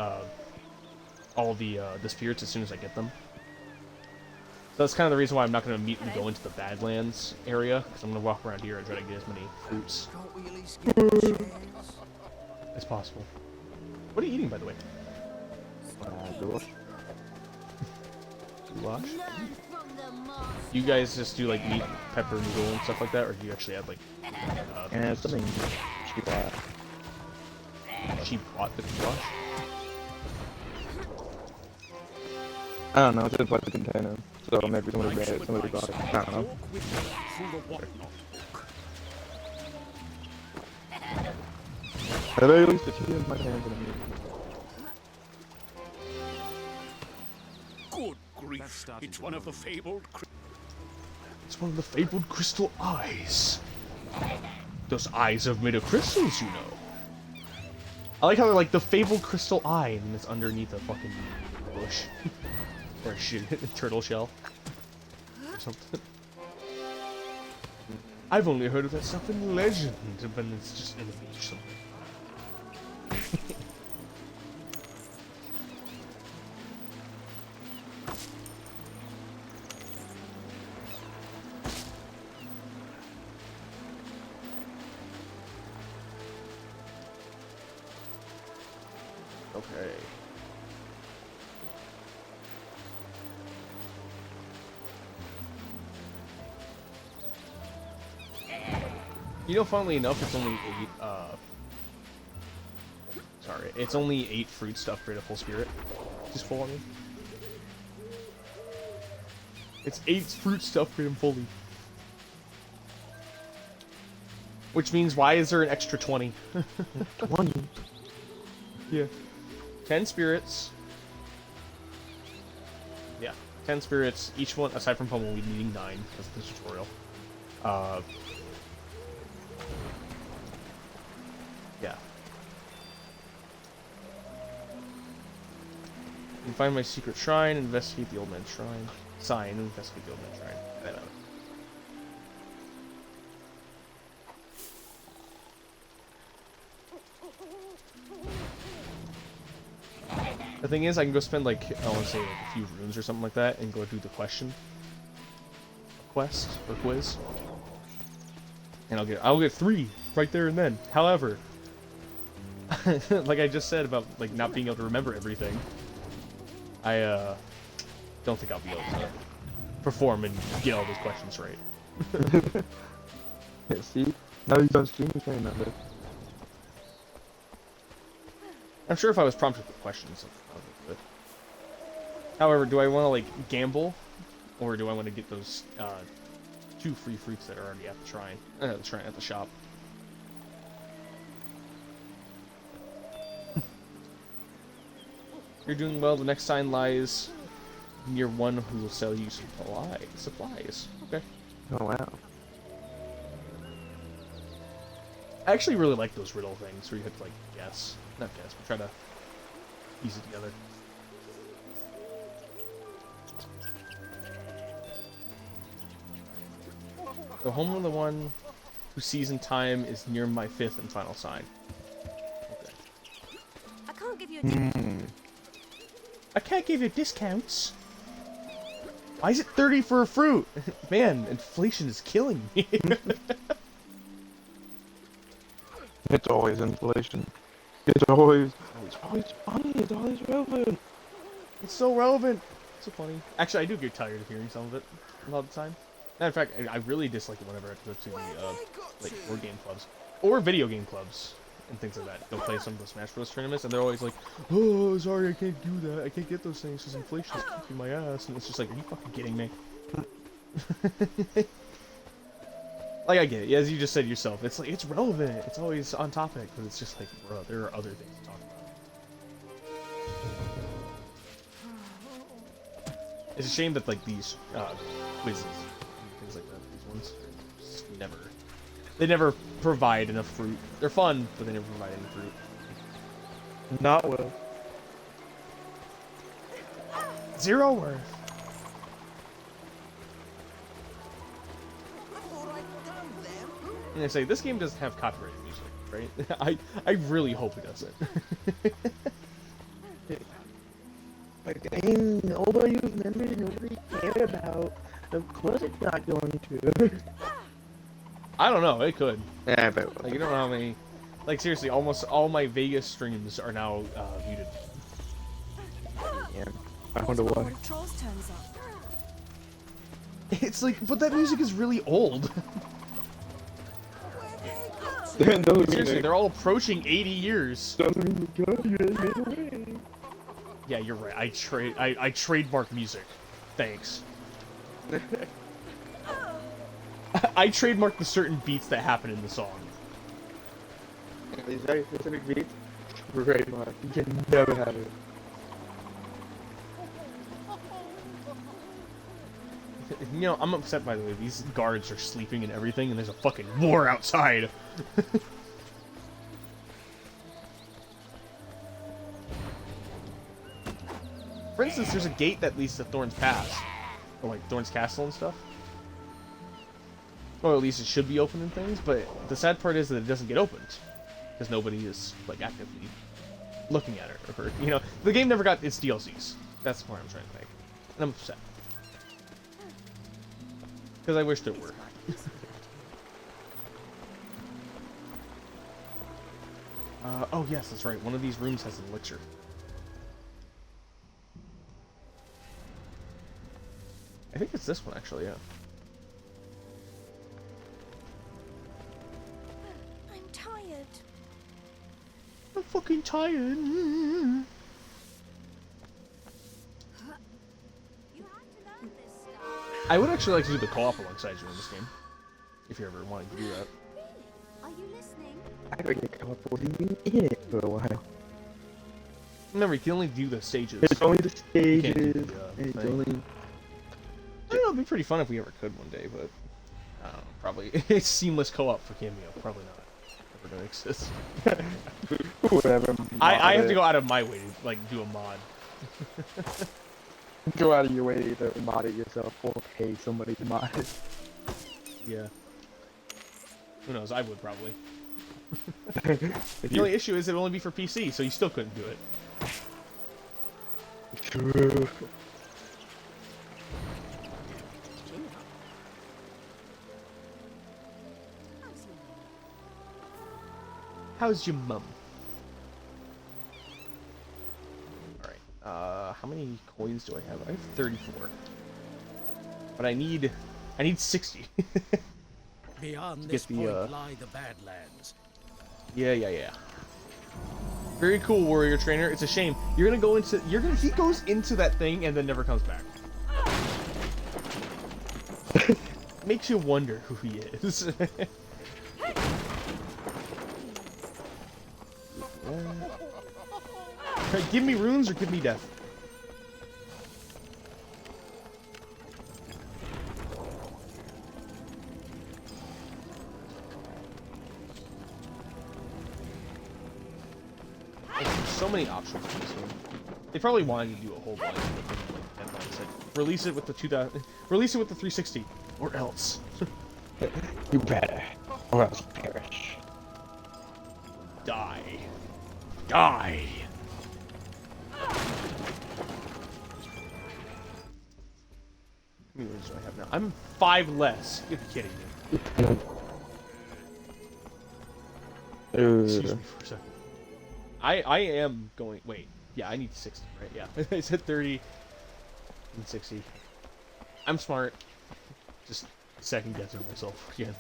Speaker 1: all the spirits as soon as I get them. So that's kind of the reason why I'm not going to immediately go into the Badlands area, because I'm going to walk around here and try to get as many fruits as possible. What are you eating, by the way?
Speaker 2: Goulash.
Speaker 1: Goulash? You guys just do like meat, pepper, noodle, and stuff like that, or do you actually add like
Speaker 2: And something cheap out.
Speaker 1: cheap pot to goulash?
Speaker 2: I don't know, it's just like the container. So maybe somebody made it, somebody bought it. I don't know.
Speaker 6: Walk with me through the whatnot book.
Speaker 2: At the very least, the two in my hands and a mute.
Speaker 6: Good grief. It's one of the fabled...
Speaker 1: It's one of the fabled crystal eyes. Those eyes have made of crystals, you know. I like how they're like the fabled crystal eye, and it's underneath a fucking bush. Or a shit, turtle shell. Or something. I've only heard of that stuff in legend, but it's just in the beach somewhere. Okay. You know, funnily enough, it's only 8, sorry, it's only 8 fruits to upgrade a full spirit. Just follow me. It's 8 fruits to upgrade them fully. Which means, why is there an extra 20?
Speaker 2: 20?
Speaker 1: Yeah. 10 spirits. Yeah, 10 spirits. Each one, aside from Pummel, we'll be needing 9 as the tutorial. Yeah. You can find my secret shrine, investigate the old man's shrine. Sign, investigate the old man's shrine. I know. The thing is, I can go spend like, I want to say like a few runes or something like that, and go do the quest or quiz, and I'll get 3 right there and then. However, like I just said about like not being able to remember everything, I don't think I'll be able to perform and get all those questions right.
Speaker 2: Yeah, see? Now he's on stream, he's trying to remember.
Speaker 1: I'm sure if I was prompted with questions, I would do it. However, do I want to like gamble, or do I want to get those 2 free fruits that are already at the shrine? At the shop. You're doing well. The next sign lies near one who will sell you supplies. Okay.
Speaker 2: Oh, wow.
Speaker 1: I actually really like those riddle things where you have to like guess. Not guess, but try to piece it together. Go home with the one whose season time is near my 5th and final sign. Okay.
Speaker 5: I can't give you a
Speaker 1: I can't give you discounts. Why is it 30 for a fruit? Man, inflation is killing me.
Speaker 2: It's always inflation. It's always funny, it's always relevant.
Speaker 1: It's so relevant. So funny. Actually, I do get tired of hearing some of it a lot of the time. Matter of fact, I really dislike it whenever I have to go to the like board game clubs or video game clubs and things like that. They'll play some of the Smash Bros. Tournaments, and they're always like, "Oh, sorry, I can't do that. I can't get those things because inflation's kicking my ass." And it's just like, "Are you fucking kidding me?" Like, I get it. As you just said yourself, it's like, it's relevant. It's always on topic, but it's just like, bro, there are other things to talk about. It's a shame that, like, these quizzes and things like that, these ones, just they never provide enough fruit. They're fun, but they never provide any fruit.
Speaker 2: Not well.
Speaker 1: 0 worth. And I say, this game doesn't have copyrighted music, right? I really hope it doesn't.
Speaker 2: Like, nobody remembers, nobody cared about. Of course it's not going to.
Speaker 1: I don't know, it could.
Speaker 2: Yeah, but
Speaker 1: Like, you don't know how many... Like, seriously, almost all my Vegas streams are now muted.
Speaker 2: yeah. I wonder why.
Speaker 5: Trolls turns up.
Speaker 1: It's like, but that music is really old. Seriously, they're all approaching 80 years. Yeah, you're right. I trademark music. Thanks. I trademark the certain beats that happen in the song.
Speaker 2: these very specific beats, trademark. You can never have it.
Speaker 1: You know, I'm upset by the way these guards are sleeping and everything, and there's a fucking war outside. For instance, there's a gate that leads to Thorn's Pass, or like Thorn's Castle and stuff. Or at least it should be open and things, but the sad part is that it doesn't get opened because nobody is like actively looking at it. Or, you know, the game never got its DLCs. That's the point I'm trying to make, and I'm upset because I wish there were. Oh yes, that's right. One of these rooms has an elixir. I think it's this one, actually, yeah.
Speaker 5: I'm tired.
Speaker 1: I'm fucking tired.
Speaker 5: You have to learn this stuff.
Speaker 1: I would actually like to do the co-op alongside you in this game. If you're ever wanting to do that.
Speaker 5: Really? Are you listening?
Speaker 2: I already come up with you in it for a while.
Speaker 1: Remember, you can only do the stages.
Speaker 2: It's only the
Speaker 1: You can't do
Speaker 2: stages.
Speaker 1: the,
Speaker 2: It's
Speaker 1: thing.
Speaker 2: only.
Speaker 1: I don't know, it'd be pretty fun if we ever could one day, but I don't know, probably it's seamless co-op for Kameo. Probably not. Never gonna exist.
Speaker 2: Whatever.
Speaker 1: I have to go out of my way to like do a mod.
Speaker 2: Go out of your way to mod it yourself or pay somebody to mod it.
Speaker 1: Yeah. Who knows? I would probably. The only issue is it would only be for PC, so you still couldn't do it.
Speaker 2: True.
Speaker 1: How's your mum? Alright, how many coins do I have? I have 34. But I need 60.
Speaker 7: Beyond
Speaker 1: Get
Speaker 7: this
Speaker 1: the,
Speaker 7: point lie the Badlands.
Speaker 1: Yeah. Very cool, warrior trainer. It's a shame. You're gonna go into he goes into that thing and then never comes back. Makes you wonder who he is. Give me runes or give me death. There's so many options in this one. They probably wanted to do a whole bunch, but then like Deadline said, release it with the 360, or else.
Speaker 2: You better, or else perish.
Speaker 1: Die. Die. How many runes do I have now? I'm 5 less. You're kidding me. Excuse me for a second. I am going. Wait. Yeah, I need 60, right? Yeah. I said 30 and 60. I'm smart. Just second guessing myself again.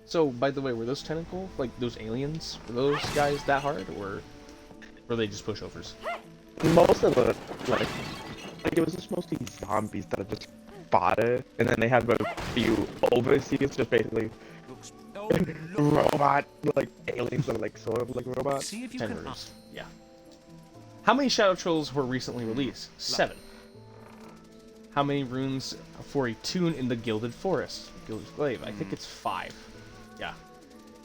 Speaker 1: So, by the way, were those tentacle, like those aliens, were those guys that hard, or were they just pushovers?
Speaker 2: Most of it, like it was just mostly zombies that just fought it, and then they had a few overseers, just basically robot, like aliens that are like sort of like robots.
Speaker 3: See if you can.
Speaker 1: Tentacles. Yeah. How many Shadow Trolls were recently released? 7. How many runes for a tune in the Gilded Forest? Gilded Glaive. I think it's 5. Yeah.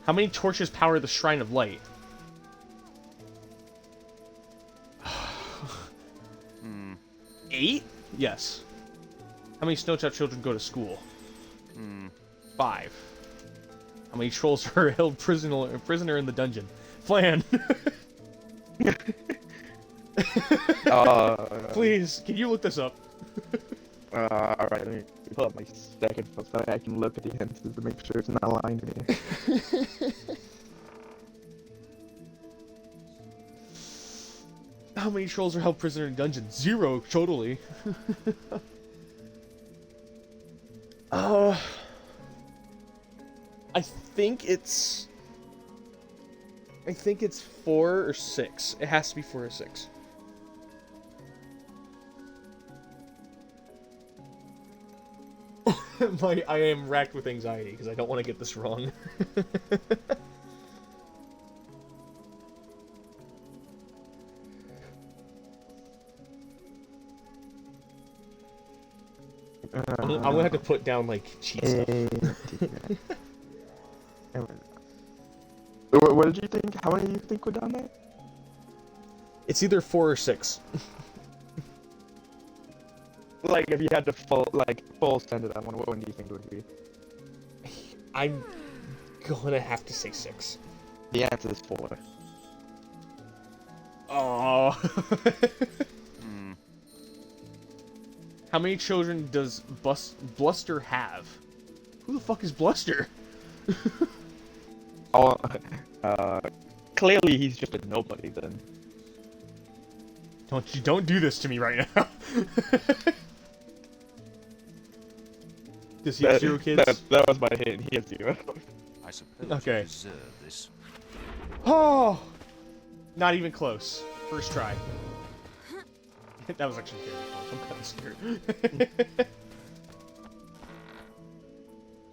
Speaker 1: How many torches power the Shrine of Light? 8? Yes. How many Snowchild children go to school? 5. How many trolls are held prisoner in the dungeon? Flan. Please, can you look this up?
Speaker 2: Alright, let me pull up my second phone so I can look at the answers to make sure it's not lying to me.
Speaker 1: How many trolls are held prisoner in dungeons? 0, totally. think it's 4 or 6. It has to be 4 or 6. I am racked with anxiety because I don't want to get this wrong. I'm gonna have to put down like cheat stuff.
Speaker 2: What did you think? How many do you think were down there?
Speaker 1: It's either 4 or 6.
Speaker 2: Like, if you had to full send it, what one do you think it would be?
Speaker 1: I'm gonna have to say 6.
Speaker 2: The answer is 4.
Speaker 1: Oh. How many children does Bluster have? Who the fuck is Bluster?
Speaker 2: Oh, clearly he's just a nobody then.
Speaker 1: Don't do this to me right now. Does he have 0 kids?
Speaker 2: That was my hint. He has 0.
Speaker 6: I suppose
Speaker 1: Okay.
Speaker 6: you deserve this.
Speaker 1: Oh, not even close. First try. That was actually very close. I'm kind of scared.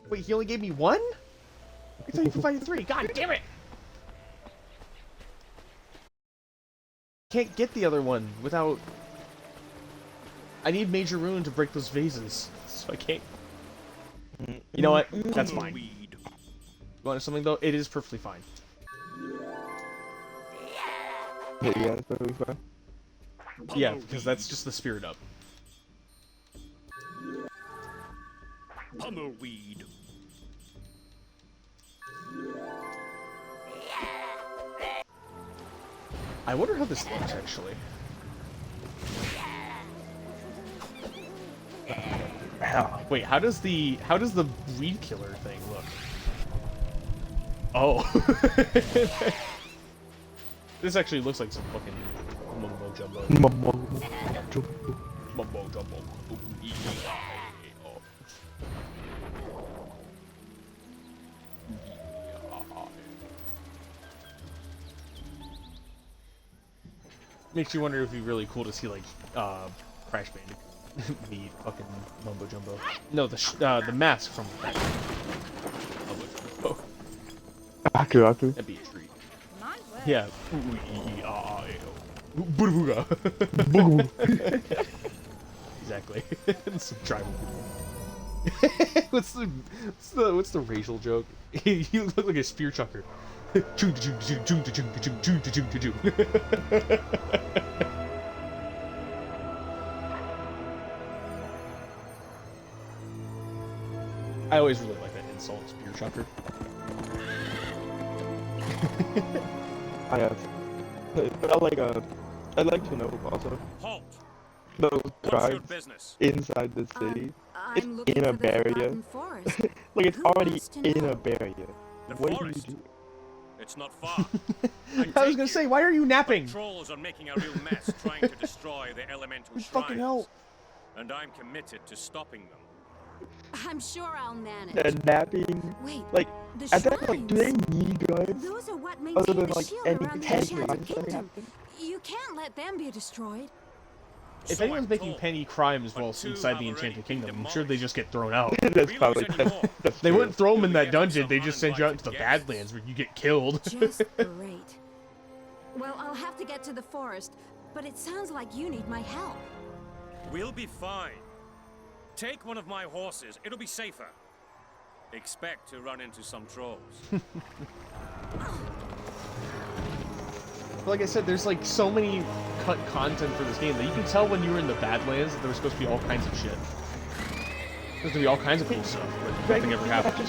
Speaker 1: Wait, he only gave me 1? I thought you provided 3. God damn it! Can't get the other one without. I need Major Ruin to break those vases, so I can't. You know what? That's fine. You want something though? It is perfectly fine.
Speaker 2: Yeah, that's perfectly fine.
Speaker 1: Yeah, because that's just the spirit up.
Speaker 6: Pummelweed.
Speaker 1: I wonder how this looks actually. Wait, how does the weed killer thing look? Oh. This actually looks like some fucking mumbo jumbo. Mumbo jumbo. Makes you wonder if it'd be really cool to see like Crash Bandicoot meet fucking mumbo jumbo. No, the mask from Crash Mumbo Jumbo.
Speaker 2: Aku.
Speaker 1: That'd be a treat. Yeah. Booga. Exactly. Some tribal people. What's the racial joke? You look like a spear chucker. I always really like that insult, spear chucker.
Speaker 2: But I'd like to know also.
Speaker 6: Halt!
Speaker 2: Those
Speaker 6: What's your
Speaker 2: tribes
Speaker 6: business?
Speaker 2: inside the city. It's
Speaker 5: I'm looking
Speaker 2: in a
Speaker 5: for the
Speaker 2: barrier.
Speaker 5: Forgotten Forest.
Speaker 2: Like, it's
Speaker 5: Who
Speaker 2: already
Speaker 5: wants to
Speaker 2: in
Speaker 5: know?
Speaker 2: a barrier.
Speaker 6: The
Speaker 2: What do
Speaker 6: forest.
Speaker 2: you do?
Speaker 6: It's not far.
Speaker 1: I was gonna say, why are you napping?
Speaker 6: Trolls are making a real mess trying to destroy the elemental shrines.
Speaker 1: Fucking hell.
Speaker 6: And I'm committed to stopping them.
Speaker 5: I'm sure I'll manage.
Speaker 2: And napping.
Speaker 5: Wait,
Speaker 2: Like,
Speaker 5: the
Speaker 2: at that point, do they
Speaker 5: shrines?
Speaker 2: need guards?
Speaker 5: Those are what
Speaker 2: Other
Speaker 5: maintain
Speaker 2: than,
Speaker 5: the
Speaker 2: like,
Speaker 5: shield
Speaker 2: any
Speaker 5: around the
Speaker 2: tank
Speaker 5: Enchanted
Speaker 2: crimes that
Speaker 5: Kingdom.
Speaker 2: happen?
Speaker 5: You can't let them be destroyed.
Speaker 1: If
Speaker 6: So
Speaker 1: anyone's
Speaker 6: I'm
Speaker 1: making
Speaker 6: told.
Speaker 1: petty crimes
Speaker 6: But
Speaker 1: while
Speaker 6: two
Speaker 1: inside the
Speaker 6: have already
Speaker 1: Enchanted
Speaker 6: been
Speaker 1: Kingdom, I'm sure they
Speaker 6: demolished.
Speaker 1: just get thrown out.
Speaker 2: That's
Speaker 6: Realize
Speaker 2: probably
Speaker 6: anymore.
Speaker 2: that's
Speaker 1: They
Speaker 2: true.
Speaker 1: wouldn't throw them in
Speaker 6: Do we
Speaker 1: that
Speaker 6: get
Speaker 1: dungeon,
Speaker 6: some
Speaker 1: they just send you out to the
Speaker 6: uninvited
Speaker 1: Badlands where you get killed.
Speaker 5: Just great. Well, I'll have to get to the forest, but it sounds like you need my help.
Speaker 6: We'll be fine. Take one of my horses. It'll be safer. Expect to run into some trolls.
Speaker 1: Like I said, there's like so many cut content for this game that you can tell when you were in the Badlands that there was supposed to be all kinds of shit. There's gonna be all kinds of cool stuff, but nothing ever happened.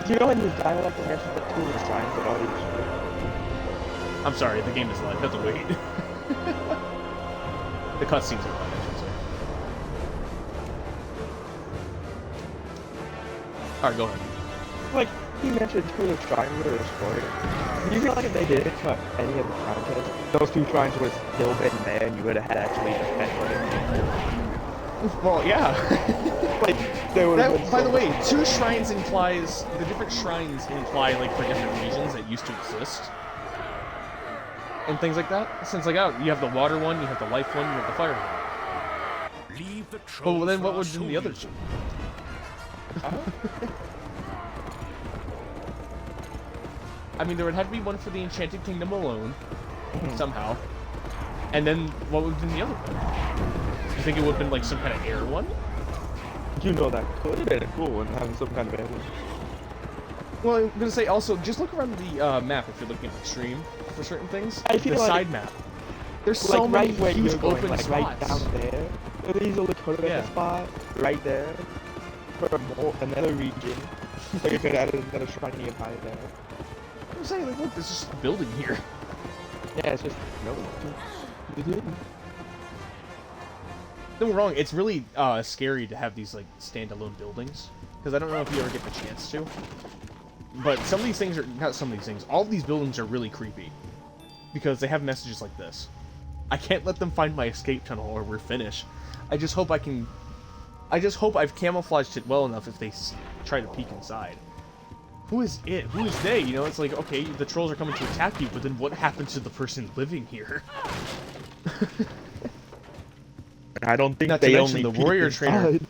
Speaker 2: You know in the dialogue they mentioned that 2 of the shrines that already destroyed?
Speaker 1: I'm sorry, the game is live. I have to wait. The cutscenes are live, I should say. Alright, go ahead.
Speaker 2: Like, he mentioned 2 of the shrines were destroyed. Do you feel like if they didn't cut any of the content, those 2 shrines would have still been there and you would have had actually defended it?
Speaker 1: Well, yeah.
Speaker 2: Like, They would've
Speaker 1: That,
Speaker 2: been
Speaker 1: by
Speaker 2: so
Speaker 1: the way,
Speaker 2: much-
Speaker 1: 2 shrines implies the different shrines imply like for different regions that used to exist, and things like that. Since like, oh, you have the water one, you have the life one, you have the fire one.
Speaker 6: Leave the
Speaker 1: But
Speaker 6: troll
Speaker 1: well, then
Speaker 6: for
Speaker 1: what
Speaker 6: our
Speaker 1: would have been the other
Speaker 6: soldiers.
Speaker 1: 2? I mean, there would have to be one for the Enchanted Kingdom alone, somehow. And then what would have been the other one? You think it would have been like some kind of air one?
Speaker 2: You know that could have been cool and having some kind of animal.
Speaker 1: Well, I'm gonna say also, just look around the map if you're looking at the stream for certain things.
Speaker 2: I feel
Speaker 1: the
Speaker 2: like-
Speaker 1: side map. There's so
Speaker 2: Like
Speaker 1: many
Speaker 2: right where
Speaker 1: huge
Speaker 2: you're going,
Speaker 1: open
Speaker 2: like right
Speaker 1: spots.
Speaker 2: down there. They easily could have been
Speaker 1: Yeah.
Speaker 2: a spot right there for another region. So you could add another shrine nearby there.
Speaker 1: I'm saying, like, look, there's just a building here.
Speaker 2: Yeah, it's just no.
Speaker 1: Don't get me wrong, it's really scary to have these like standalone buildings, because I don't know if you ever get the chance to. But some of these things are not some of these things. All of these buildings are really creepy because they have messages like this. I can't let them find my escape tunnel or we're finished. I just hope I can. I just hope I've camouflaged it well enough if they try to peek inside. Who is it? Who is they? You know, it's like, okay, the trolls are coming to attack you, but then what happens to the person living here?
Speaker 2: I don't think
Speaker 1: Not to
Speaker 2: they
Speaker 1: mention
Speaker 2: only
Speaker 1: the
Speaker 2: peek
Speaker 1: warrior trainer.
Speaker 2: inside.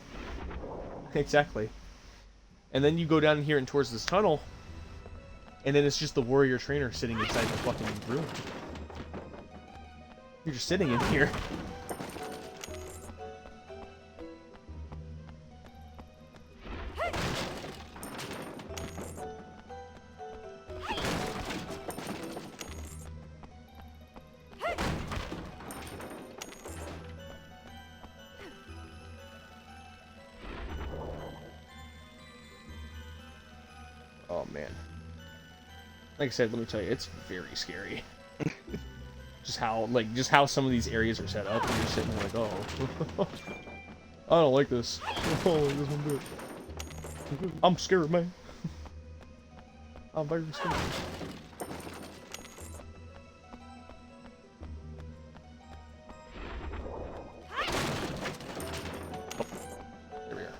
Speaker 1: Exactly. And then you go down here and towards this tunnel, and then it's just the warrior trainer sitting inside the fucking room. You're just sitting in here. Oh man. Like I said, let me tell you, it's very scary. just how some of these areas are set up, and you're sitting there like, oh, I don't like this. I don't like this one bit. I'm scared, man. I'm very scared. Oh, there we are.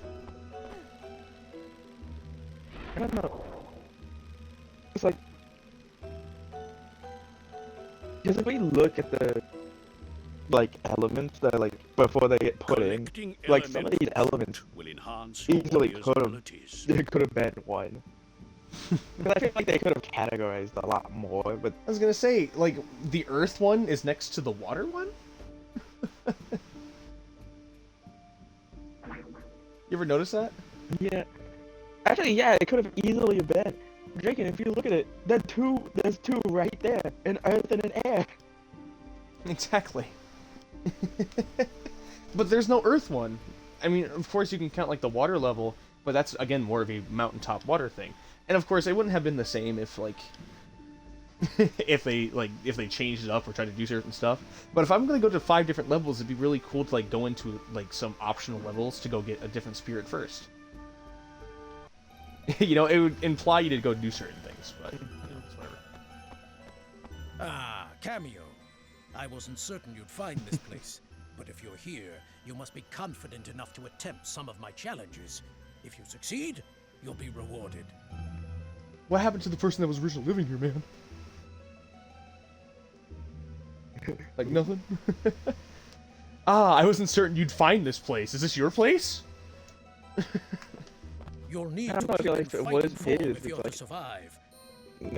Speaker 2: I don't know. It's like, because if we look at the like elements that like before they get put in,
Speaker 6: Collecting
Speaker 2: like some of these
Speaker 6: elemental
Speaker 2: elements
Speaker 6: will enhance your
Speaker 2: easily
Speaker 6: warrior's
Speaker 2: could have
Speaker 6: abilities.
Speaker 2: there could have been one. Because I feel like they could have categorized a lot more, but
Speaker 1: I was gonna say, like, the earth one is next to the water one? You ever notice that?
Speaker 2: yeah. Actually, yeah, it could have easily been. Drake, and if you look at it, there's two right there, an earth and an air.
Speaker 1: Exactly. But there's no earth one. I mean, of course you can count, like, the water level, but that's, again, more of a mountaintop water thing. And, of course, it wouldn't have been the same if, like... if they changed it up or tried to do certain stuff. But if I'm gonna go to 5 different levels, it'd be really cool to, like, go into, like, some optional levels to go get a different spirit first. You know, it would imply you to go do certain things, but, you know, it's whatever.
Speaker 7: Ah, Kameo. I wasn't certain you'd find this place, but if you're here, you must be confident enough to attempt some of my challenges. If you succeed, you'll be rewarded.
Speaker 1: What happened to the person that was originally living here, man? Like, nothing? Ah, I wasn't certain you'd find this place. Is this your place?
Speaker 7: You'll need
Speaker 2: I
Speaker 7: to
Speaker 2: don't know, I
Speaker 7: keep
Speaker 2: feel
Speaker 7: in
Speaker 2: like if it
Speaker 7: fighting
Speaker 2: was
Speaker 7: form
Speaker 2: his,
Speaker 7: if
Speaker 2: it's
Speaker 7: you're
Speaker 2: like-
Speaker 7: to survive.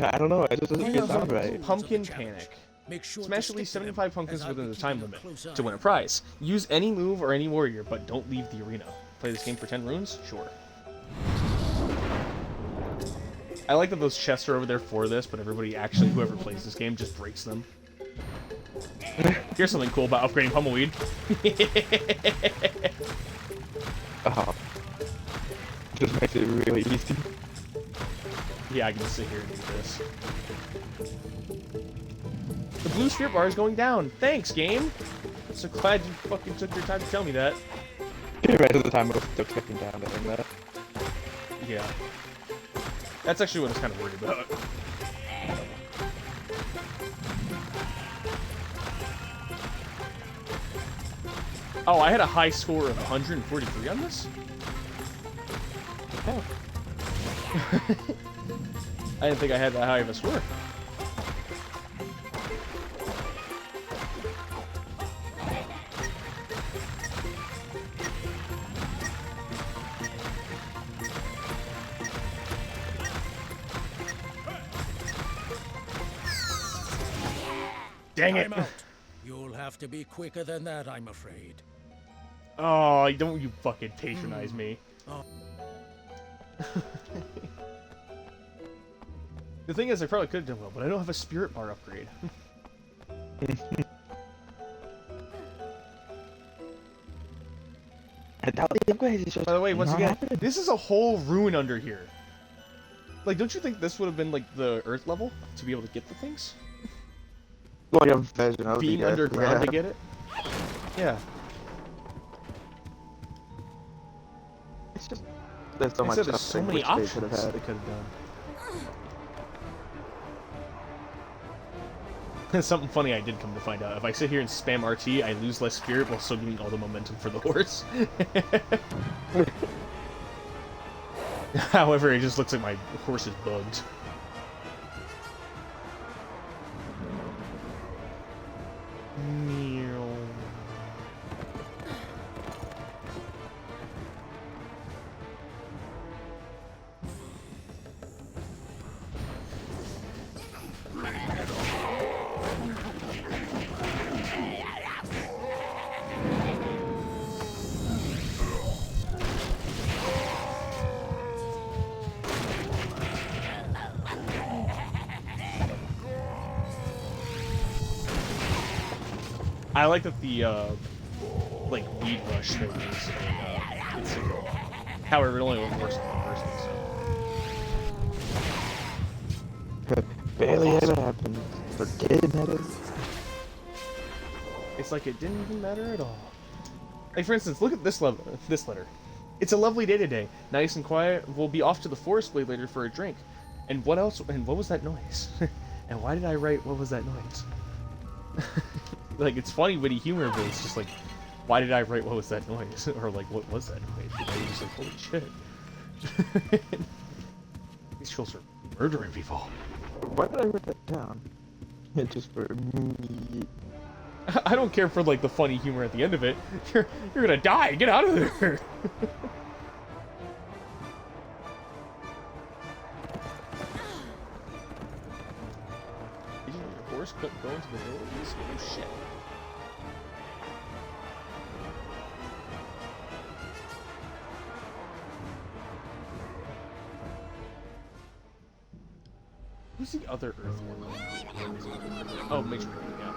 Speaker 2: I don't know, it just doesn't
Speaker 7: Here's
Speaker 2: sound
Speaker 7: the
Speaker 2: right.
Speaker 7: rules
Speaker 1: Pumpkin
Speaker 7: of the challenge.
Speaker 1: Panic.
Speaker 7: Make sure
Speaker 1: Smash
Speaker 7: to
Speaker 1: at least
Speaker 7: stick to them,
Speaker 1: 75 pumpkins
Speaker 7: as I'll
Speaker 1: within
Speaker 7: be
Speaker 1: the time
Speaker 7: keeping a
Speaker 1: limit
Speaker 7: close
Speaker 1: to
Speaker 7: eye.
Speaker 1: win a prize. Use any move or any warrior, but don't leave the arena. Play this game for 10 runes? Sure. I like that those chests are over there for this, but everybody actually, whoever plays this game, just breaks them. Here's something cool about upgrading Pummelweed.
Speaker 2: Oh. Just makes it really easy.
Speaker 1: Yeah, I can just sit here and do this. The blue spirit bar is going down. Thanks, game. So glad you fucking took your time to tell me that.
Speaker 2: The rest of the time it was still clicking down to end that.
Speaker 1: Yeah. That's actually what I was kind of worried about. Oh, I had a high score of 143 on this?
Speaker 2: Yeah.
Speaker 1: I didn't think I had that high of a score. Dang it!
Speaker 7: Time out. You'll have to be quicker than that, I'm afraid.
Speaker 1: Oh, don't you fucking patronize me.
Speaker 7: Oh.
Speaker 1: The thing is, I probably could have done well, but I don't have a spirit bar upgrade.
Speaker 2: I doubt the upgrade is just
Speaker 1: By the way, once
Speaker 2: not
Speaker 1: again,
Speaker 2: happening.
Speaker 1: this is a whole ruin under here. Like, don't you think this would have been, like, the Earth level to be able to get the things?
Speaker 2: Like a version of
Speaker 1: Being
Speaker 2: the Earth,
Speaker 1: underground
Speaker 2: yeah.
Speaker 1: to get it? Yeah.
Speaker 2: It's just there's so
Speaker 1: I
Speaker 2: much
Speaker 1: said there's so
Speaker 2: stuff
Speaker 1: many
Speaker 2: which
Speaker 1: options
Speaker 2: they could
Speaker 1: they
Speaker 2: have
Speaker 1: could
Speaker 2: had.
Speaker 1: have done. Something funny I did come to find out. If I sit here and spam RT, I lose less spirit while still getting all the momentum for the horse. However, it just looks like my horse is bugged. Meow. I like that the like weed rush thing is it's however it only works on one person. So
Speaker 2: Barely ever happened. But did matter.
Speaker 1: it's like it didn't even matter at all. Like for instance, look at this letter. It's a lovely day today, nice and quiet. We'll be off to the forest glade later for a drink. And what else? And what was that noise? And why did I write what was that noise? Like, it's funny, witty humor, but it's just like, why did I write what was that noise? Or like, what was that noise? And I was just like, holy shit. These trolls are murdering people.
Speaker 2: Why did I write that down? It's just for me.
Speaker 1: I don't care for like the funny humor at the end of it. You're gonna die. Get out of there. Did your horse go into the middle of this? Oh shit. Who's the other Earth one? Oh, Major Ring, yeah.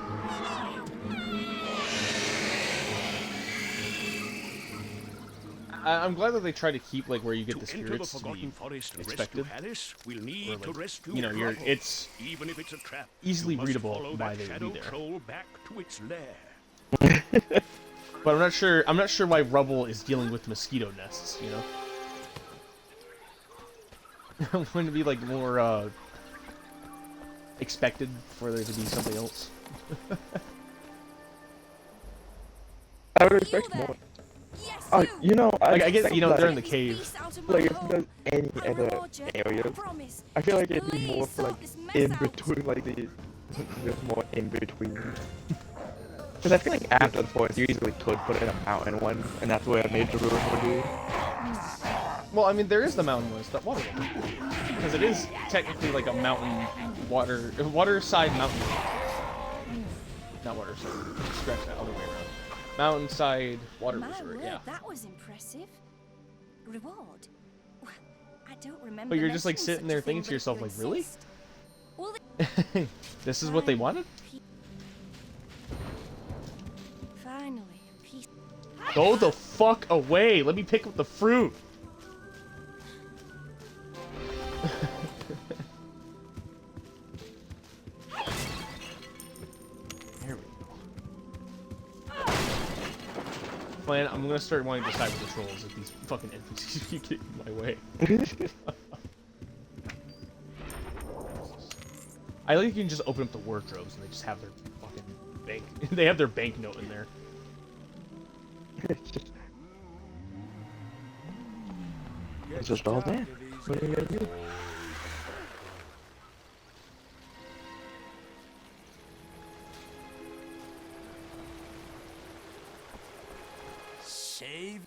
Speaker 1: I'm glad that they try to keep like where you get the
Speaker 6: To enter the
Speaker 1: spirits to be
Speaker 6: Forgotten Forest and
Speaker 1: expected.
Speaker 6: rescue Alice, we'll need
Speaker 1: Or,
Speaker 6: to
Speaker 1: like,
Speaker 6: rescue
Speaker 1: you know,
Speaker 6: Rubble.
Speaker 1: it's
Speaker 6: Even if it's a trap,
Speaker 1: easily
Speaker 6: you must
Speaker 1: readable
Speaker 6: follow
Speaker 1: why
Speaker 6: that
Speaker 1: they would
Speaker 6: shadow
Speaker 1: be there.
Speaker 6: troll back to its lair.
Speaker 1: But I'm not sure why Rubble is dealing with mosquito nests, you know? Wouldn't it be like more expected for there to be something else?
Speaker 2: I would expect more. Oh, you know,
Speaker 1: Like, I guess,
Speaker 2: expect
Speaker 1: you know,
Speaker 2: that,
Speaker 1: they're in the cave.
Speaker 2: like if there's any other areas, I feel like it'd be more for, like in between, like there's more in between. Because I feel like after the forest, you easily could put in a mountain one, and that's where a major ruin would be.
Speaker 1: Well, I mean, there is the mountain one, it's that water one. Because it is technically like a mountain water side mountain. Not water side. Scratch that other way around. Mountainside water
Speaker 8: My
Speaker 1: resort,
Speaker 8: word,
Speaker 1: yeah.
Speaker 8: that was impressive. Reward? Well, I don't remember.
Speaker 1: But you're just like
Speaker 8: mentioning
Speaker 1: sitting
Speaker 8: such
Speaker 1: there
Speaker 8: a thing,
Speaker 1: thinking to
Speaker 8: but it
Speaker 1: yourself,
Speaker 8: will
Speaker 1: like, really?
Speaker 8: exist. All
Speaker 1: This is what they wanted?
Speaker 8: Finally, a piece.
Speaker 1: Go the fuck away! Let me pick up the fruit! There we go. Plan, I'm gonna start wanting to side with the trolls if these fucking NPCs keep getting in my way. I like you can just open up the wardrobes and they just have their fucking bank. They have their banknote in there.
Speaker 2: It's just all there. What are you gonna do?
Speaker 6: Save.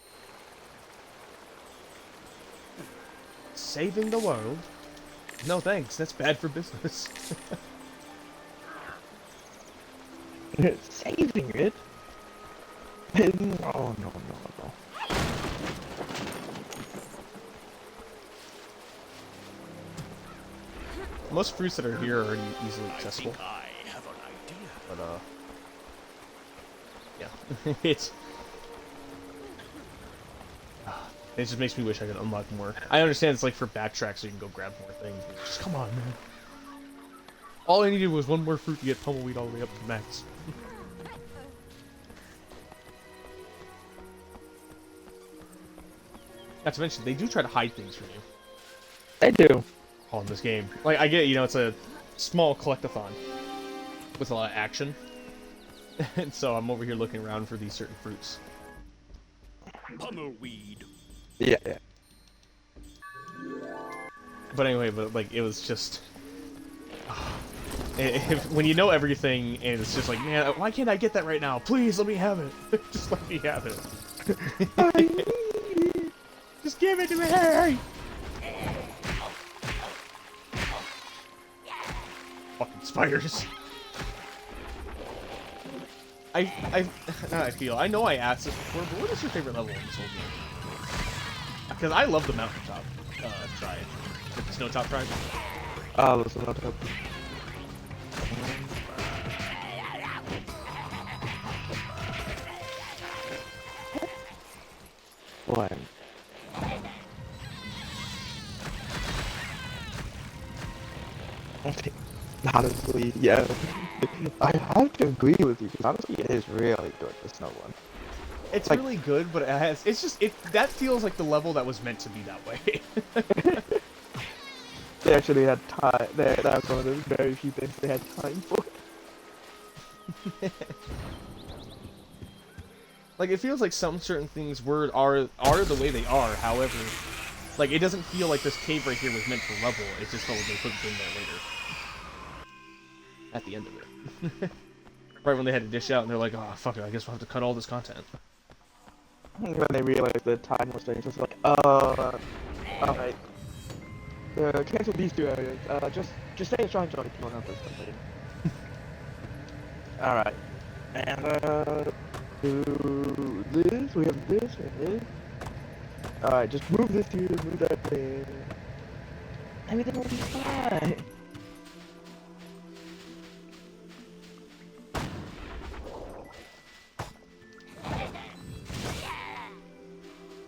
Speaker 1: Saving the world? No thanks, that's bad for business.
Speaker 2: Saving it? No.
Speaker 1: Most fruits that are here are easily
Speaker 6: I
Speaker 1: accessible.
Speaker 6: think I have an idea.
Speaker 1: But yeah, it just makes me wish I could unlock more. I understand it's like for backtrack so you can go grab more things, but just come on, man. All I needed was one more fruit to get tumbleweed all the way up to max. Not to mention, they do try to hide things from you.
Speaker 2: They do.
Speaker 1: Oh, in this game. Like, I get, you know, it's a small collectathon with a lot of action. And so I'm over here looking around for these certain fruits.
Speaker 6: Pummelweed.
Speaker 2: Yeah.
Speaker 1: But anyway, like, it was just... when you know everything, and it's just like, man, why can't I get that right now? Please, let me have it. Just let me have it. Just give it to me! Fucking spiders. I feel. I know I asked this before, but what is your favorite level in this whole game? Because I love the mountaintop tribe. The snowtop tribe.
Speaker 2: Oh, listen up. One. Honestly, yeah. I have to agree with you, because honestly it is really good, the snow one.
Speaker 1: It's
Speaker 2: like,
Speaker 1: really good, but it's just that feels like the level that was meant to be that way.
Speaker 2: They actually had time. That was one of those very few things they had time for.
Speaker 1: Like, it feels like some certain things are the way they are. However, like, it doesn't feel like this cave right here was meant for level. It just felt like they put it in there later. At the end of it. Right when they had to dish out, and they're like, oh, fuck it, I guess we'll have to cut all this content.
Speaker 2: When they realized the time was changed, it's like, alright. Cancel these two areas. Just stay in strong joint if you want to have something. Alright. And, do this, we have this, and this. Alright, just move this here, move that there. Everything will be fine.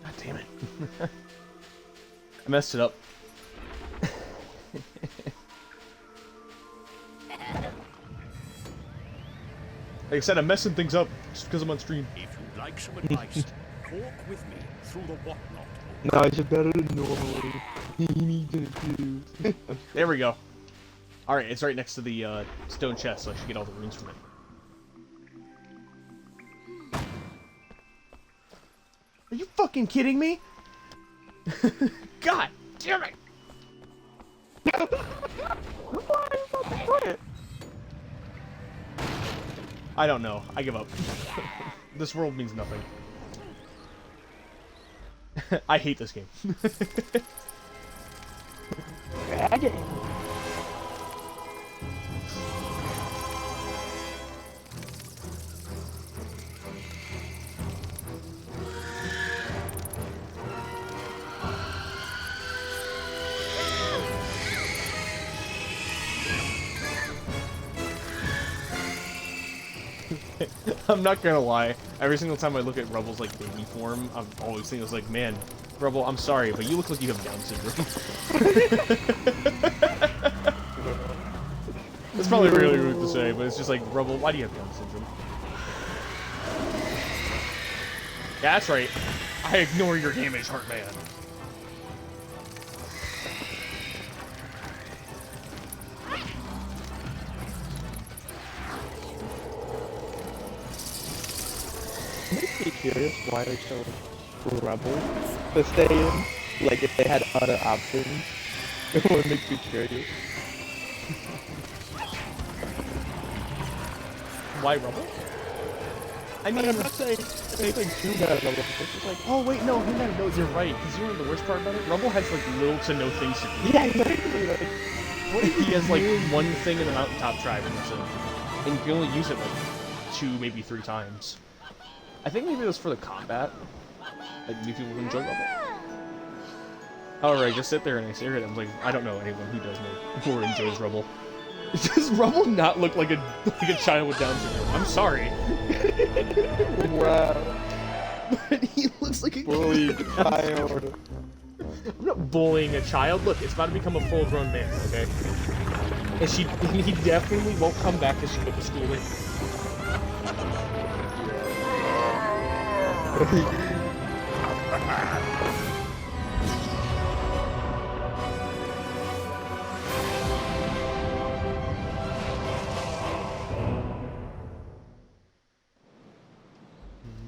Speaker 1: God damn it. I messed it up. Like I said, I'm messing things up just because I'm on stream.
Speaker 6: If you'd like some advice, walk with me through the whatnot.
Speaker 2: No, it's better than normally. He needs to do.
Speaker 1: There we go. Alright, it's right next to the stone chest, so I should get all the runes from it. Are you fucking kidding me? God damn it! I don't know. I give up. This world means nothing. I hate this game. I'm not gonna lie. Every single time I look at Rubble's like baby form, I'm always thinking, like, man, Rubble, I'm sorry, but you look like you have Down syndrome. It's probably really rude to say, but it's just like, Rubble, why do you have Down syndrome? Yeah, that's right. I ignore your damage, Heartman.
Speaker 2: I'm curious why they chose Rebel to stay in. Like if they had other options, it would make me curious.
Speaker 1: Why Rubble? I mean,
Speaker 2: I'm not saying anything too bad about it. It's just like,
Speaker 1: oh wait, no, you're right. Because you know the worst part about it? Rubble has like little to no things to do.
Speaker 2: yeah, exactly. Like,
Speaker 1: What if he has like one thing in the mountaintop tribe and that's it? And you can only use it like 2, maybe 3 times. I think maybe it was for the combat. Like new people who enjoy Rubble. However, I just sit there and I stare at him like I don't know anyone who does know or enjoys Rubble. Does Rubble not look like a child with Down syndrome? I'm sorry.
Speaker 2: wow.
Speaker 1: But he looks like a
Speaker 2: Bully child.
Speaker 1: I'm not bullying a child. Look, it's about to become a full-grown man, okay? And he definitely won't come back because she put the school in.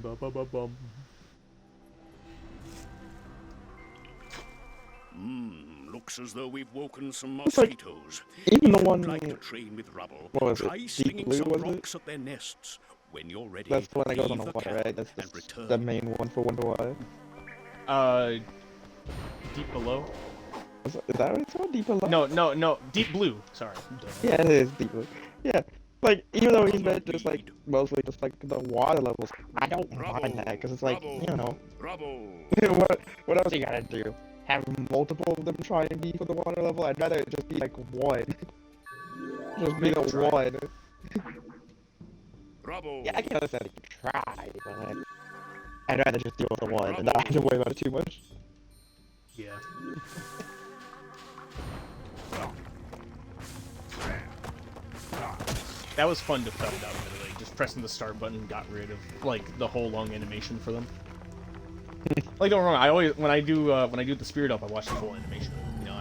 Speaker 1: Ba-ba-ba-bum.
Speaker 6: Looks as though we've woken some
Speaker 2: It's like-
Speaker 6: mosquitoes.
Speaker 2: Even the
Speaker 6: If
Speaker 2: one.
Speaker 6: you'd like to train with Rubble,
Speaker 2: What was it?
Speaker 6: try
Speaker 2: Deep
Speaker 6: slinging
Speaker 2: Blue,
Speaker 6: some
Speaker 2: was it?
Speaker 6: rocks at their nests. When you're ready,
Speaker 2: That's the one that goes on
Speaker 6: leave
Speaker 2: the water,
Speaker 6: camp
Speaker 2: right? That's
Speaker 6: and return.
Speaker 2: the main one for Wonder Water.
Speaker 1: Deep Below?
Speaker 2: Is that what it's called? Deep Below?
Speaker 1: No, Deep Blue. Sorry.
Speaker 2: Yeah, it is Deep Blue. Yeah. Like, even though he's meant just like, mostly just like the water levels, I don't mind that, because it's like, you know,
Speaker 6: Rubble.
Speaker 2: what else you gotta do? Have multiple of them try and be for the water level? I'd rather it just be like one. Just be the one.
Speaker 6: Rubble.
Speaker 2: Yeah, I can understand if you try, but like, I'd rather just deal with the one and not have to worry about it too much.
Speaker 1: Yeah. That was fun to find out, literally. Just pressing the start button got rid of, like, the whole long animation for them. Like, don't get me wrong, I always, when I do the Spirit Up, I watch the full animation, you know,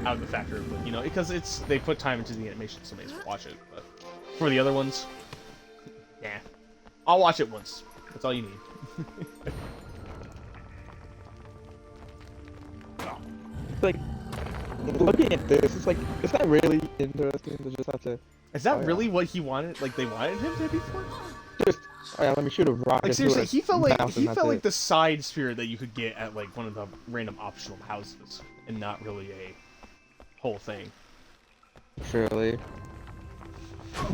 Speaker 1: out of the factory, but, you know, because they put time into the animation, so I may as well watch it, but for the other ones, nah. I'll watch it once. That's all you need.
Speaker 2: Like, looking at this, it's like, is that really interesting to just have to...
Speaker 1: Is that really what he wanted? Like, they wanted him to be for?
Speaker 2: Just, oh yeah, let me shoot a rocket.
Speaker 1: Like, seriously, he felt like
Speaker 2: it.
Speaker 1: the side spirit that you could get at, like, one of the random optional houses, and not really a whole thing.
Speaker 2: Surely.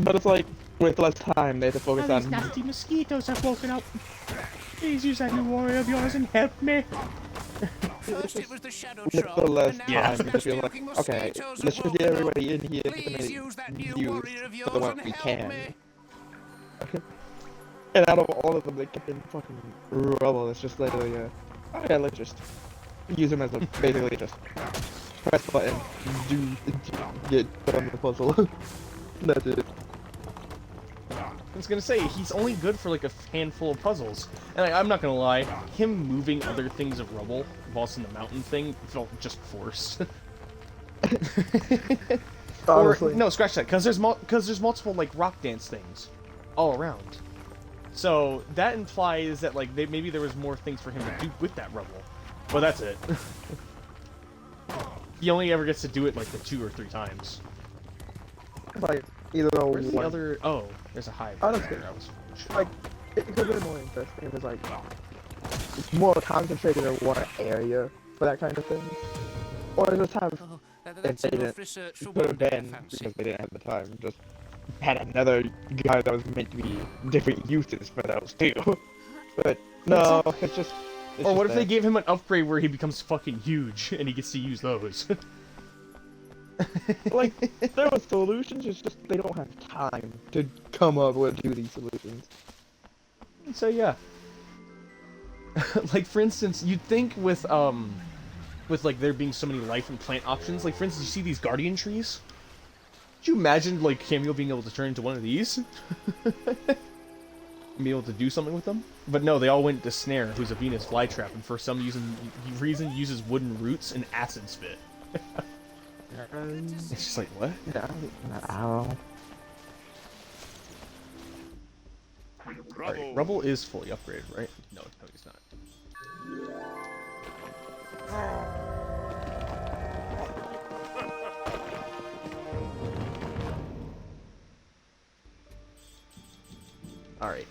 Speaker 2: But it's like, with less time, they have to focus on...
Speaker 1: nasty mosquitoes have woken up. Please use that new warrior of yours and help me.
Speaker 7: First it was the shadow
Speaker 2: With
Speaker 7: troll,
Speaker 2: the less
Speaker 7: and now
Speaker 1: Yeah.
Speaker 7: it's
Speaker 2: time, you feel like,
Speaker 7: nasty-looking
Speaker 2: okay,
Speaker 7: mosquitoes
Speaker 2: let's
Speaker 7: have
Speaker 2: just get
Speaker 7: woken up.
Speaker 2: everybody in here to
Speaker 7: Please
Speaker 2: make
Speaker 7: use that new
Speaker 2: use
Speaker 7: warrior of
Speaker 2: for
Speaker 7: yours
Speaker 2: the one
Speaker 7: and
Speaker 2: we
Speaker 7: help
Speaker 2: can.
Speaker 7: me.
Speaker 2: And out of all of them, they kept in fucking Rubble. It's just literally, oh yeah, let's just use him as a, basically just press button, get put on the puzzle. That's it.
Speaker 1: I was gonna say, he's only good for like a handful of puzzles. And I'm not gonna lie, him moving other things of rubble whilst in the mountain thing felt just forced.
Speaker 2: Honestly.
Speaker 1: Or, no, scratch that, because there's multiple like rock dance things all around. So that implies that like maybe there was more things for him to do with that rubble. But that's it. He only ever gets to do it like the 2 or 3 times.
Speaker 2: Like, either
Speaker 1: Where's the
Speaker 2: one.
Speaker 1: other? Oh, there's a hive.
Speaker 2: Honestly,
Speaker 1: There, I was
Speaker 2: like, it could have been more interesting if it's like, it's more concentrated in one area for that kind of thing. Or just have,
Speaker 7: Oh,
Speaker 2: if
Speaker 7: that's
Speaker 2: they
Speaker 7: enough
Speaker 2: didn't,
Speaker 7: research for
Speaker 2: could
Speaker 7: one
Speaker 2: have
Speaker 7: day, I
Speaker 2: been,
Speaker 7: fancy.
Speaker 2: because they didn't have the time, just had another guy that was meant to be different uses for those too. But, no, it's just...
Speaker 1: Or what if they gave him an upgrade where he becomes fucking huge and he gets to use those?
Speaker 2: Like, there are solutions, it's just they don't have time to come up with these solutions.
Speaker 1: So yeah. Like for instance, you'd think with like there being so many life and plant options, like for instance, you see these guardian trees? Could you imagine like Kameo being able to turn into one of these? And be able to do something with them? But no, they all went to Snare, who's a Venus flytrap, and for some reason uses wooden roots and acid spit. It's just like, what?
Speaker 2: Yeah, ow.
Speaker 1: Alright, Rubble is fully upgraded, right? No, he's not. Alright.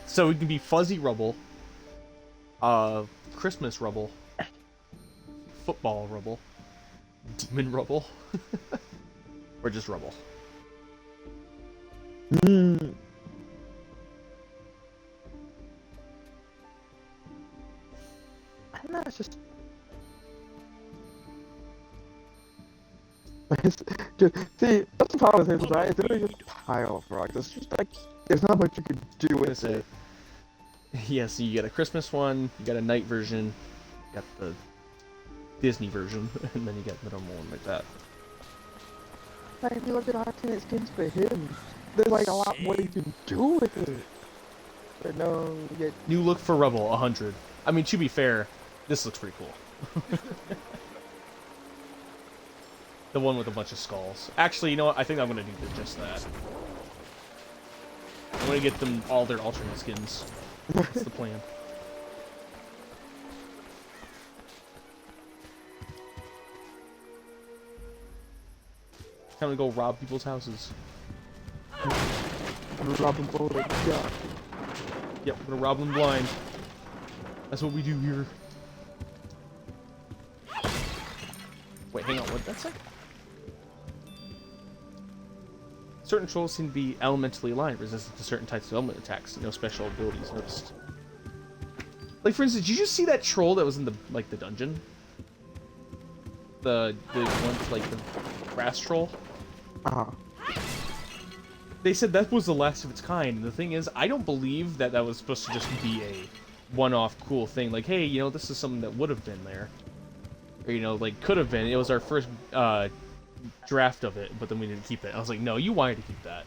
Speaker 1: So we can be Fuzzy Rubble, Christmas Rubble, Football Rubble, Demon Rubble, or just Rubble.
Speaker 2: Mm. I don't know, it's just... See, that's the problem with his right? It's literally just a pile of rocks. It's just like, there's not much you can do with it.
Speaker 1: Yeah, so you got a Christmas one, you got a night version, you got the Disney version, and then you got the normal one like that.
Speaker 2: Like, if you look at alternate skins for him, there's like a lot more you can do with it. But no, yet...
Speaker 1: New look for Rubble, 100. I mean, to be fair, this looks pretty cool. The one with a bunch of skulls. Actually, you know what? I think I'm gonna do just that. I'm gonna get them all their alternate skins. That's the plan. Time to go rob people's houses.
Speaker 2: Rob them both, yeah.
Speaker 1: Yep, we're gonna rob them blind. That's what we do here. Wait, hang on, what did that say? Certain trolls seem to be elementally aligned, resistant to certain types of element attacks. No special abilities noticed. Like, for instance, did you just see that troll that was in the, like, the dungeon? The one, like, the grass troll?
Speaker 2: Uh-huh.
Speaker 1: They said that was the last of its kind, and the thing is, I don't believe that that was supposed to just be a one-off cool thing. Like, hey, you know, this is something that would have been there. Or, you know, like, could have been. It was our first, draft of it, but then we didn't keep it. I was like, no, you wanted to keep that.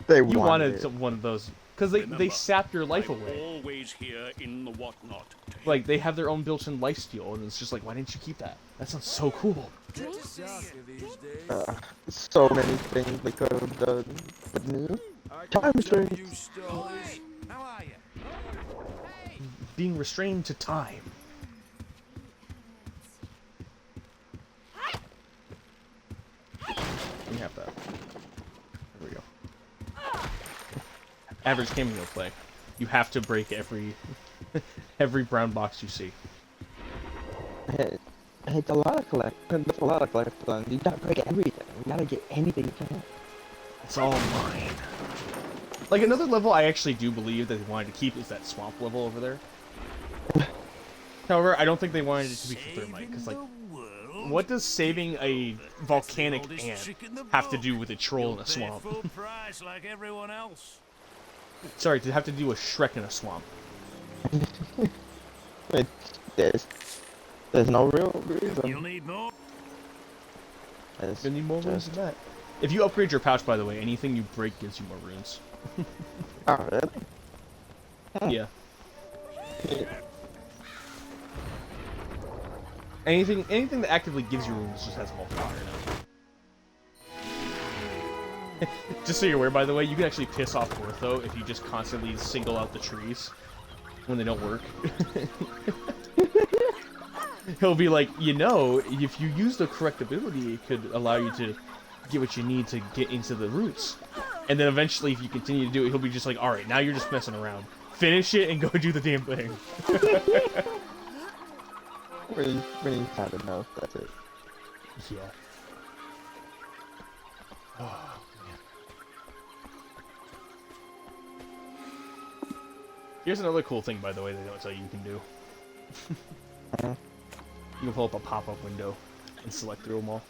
Speaker 1: You wanted one of those because they sap your life away.
Speaker 6: Always here in the whatnot.
Speaker 1: Like they have their own built-in lifesteal, and it's just like, why didn't you keep that? That sounds so cool.
Speaker 2: So many things they could have done, but no. Time restraints.
Speaker 1: Being restrained to time. We have that. There we go. Average Kameo play. You have to break every every brown box you see.
Speaker 2: It's a lot of there's a lot of collectibles. You gotta break everything. You gotta get anything you can.
Speaker 1: It's all mine. Like another level I actually do believe that they wanted to keep is that swamp level over there. However, I don't think they wanted it to be for thermite, because like, what does saving a volcanic ant have to do with a troll in a swamp? Sorry, to have to do a Shrek in a swamp.
Speaker 2: There's no real reason.
Speaker 6: You'll need more.
Speaker 1: You need more runes than that. If you upgrade your pouch, by the way, anything you break gives you more runes.
Speaker 2: Oh, really? Huh.
Speaker 1: Yeah. Anything that actively gives you runes just has multiplier now. Just so you're aware, by the way, you can actually piss off Ortho if you just constantly single out the trees when they don't work. He'll be like, you know, if you use the correct ability, it could allow you to get what you need to get into the roots. And then eventually, if you continue to do it, he'll be just like, alright, now you're just messing around. Finish it and go do the damn thing.
Speaker 2: When he's had enough, that's it.
Speaker 1: Yeah. Oh, man. Here's another cool thing, by the way, they don't tell you you can do. You can pull up a pop-up window and select through them all.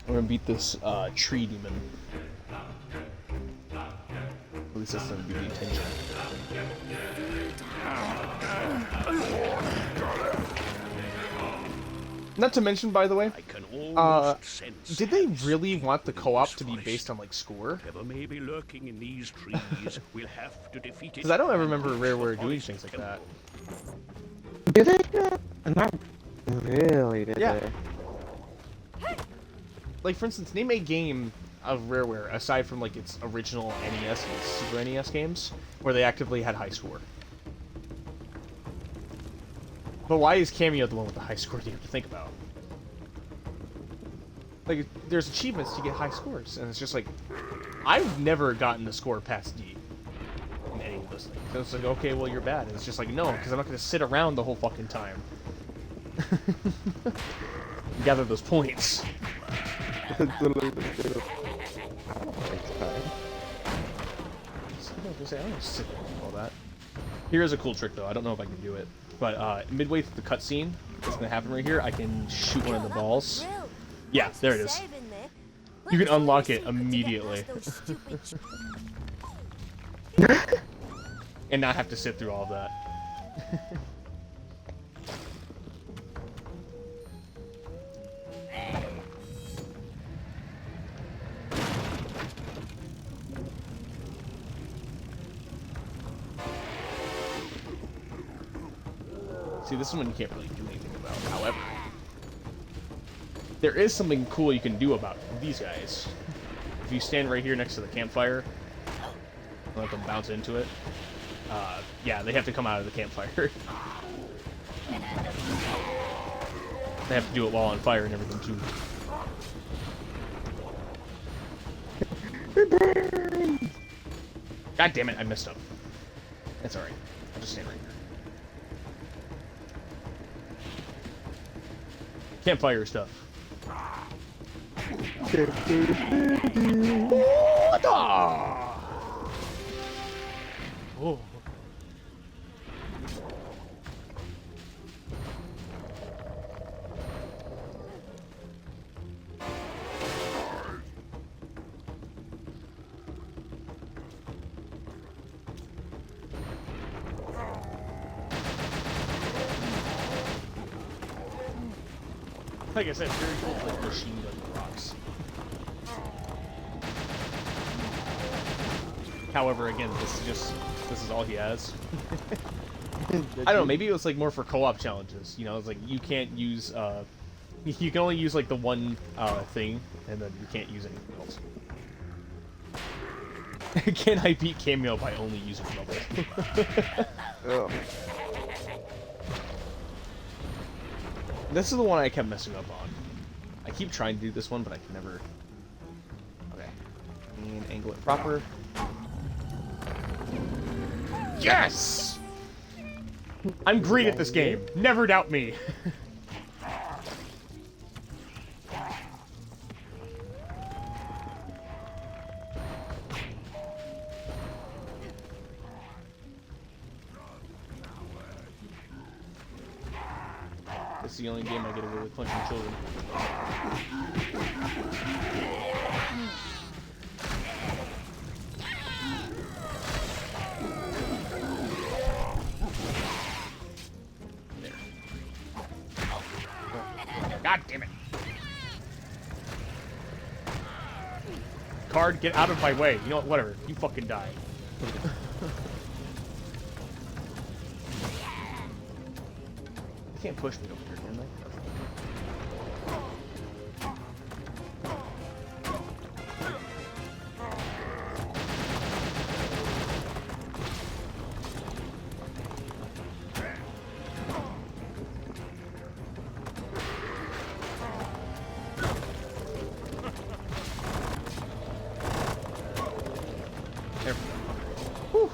Speaker 1: We're gonna beat this tree demon. At least that's gonna be the intention. Not to mention, by the way,
Speaker 6: I can almost sense
Speaker 1: did they really want the co-op to be based on like score?
Speaker 6: whatever may be lurking in these trees, we'll have to defeat it.
Speaker 1: Because I don't ever remember Rareware doing things like that.
Speaker 2: Did they? Not really, did
Speaker 1: Yeah.
Speaker 2: they?
Speaker 1: Like, for instance, name a game of Rareware, aside from like its original NES and Super NES games, where they actively had high score. But why is Kameo the one with the high score? Do you have to think about? Like, there's achievements to get high scores, and it's just like, I've never gotten a score past D in any of those things. So it's like, okay, well, you're bad. And it's just like, no, because I'm not going to sit around the whole fucking time. Gather those points. I don't sit there and all that. Here's a cool trick, though. I don't know if I can do it. But midway through the cutscene, what's going to happen right here, I can shoot one of the balls. Yeah, there it is. You can unlock it immediately. And not have to sit through all of that. See, this is one you can't really do anything about. However, there is something cool you can do about these guys. If you stand right here next to the campfire, let them bounce into it. Yeah, they have to come out of the campfire. They have to do it while on fire and everything too. God damn it, I messed up. That's alright. I'll just stand right here. Campfire stuff. Oh. Like I said, very cool, like machine gun rocks. However, again, this is all he has. I don't know, maybe it was like more for co-op challenges. You know, it's like you can't use you can only use like the one thing, and then you can't use anything else. Can I beat Kameo by only using bubbles?
Speaker 2: Oh.
Speaker 1: This is the one I kept messing up on. I keep trying to do this one, but I can never... Okay. And angle it proper. Yes! I'm great at this game. Never doubt me. This is the only game I get away with punching children. There. God damn it. Card, get out of my way. You know what? Whatever. You fucking die. They can't push me over here, can they? There we go. Whew.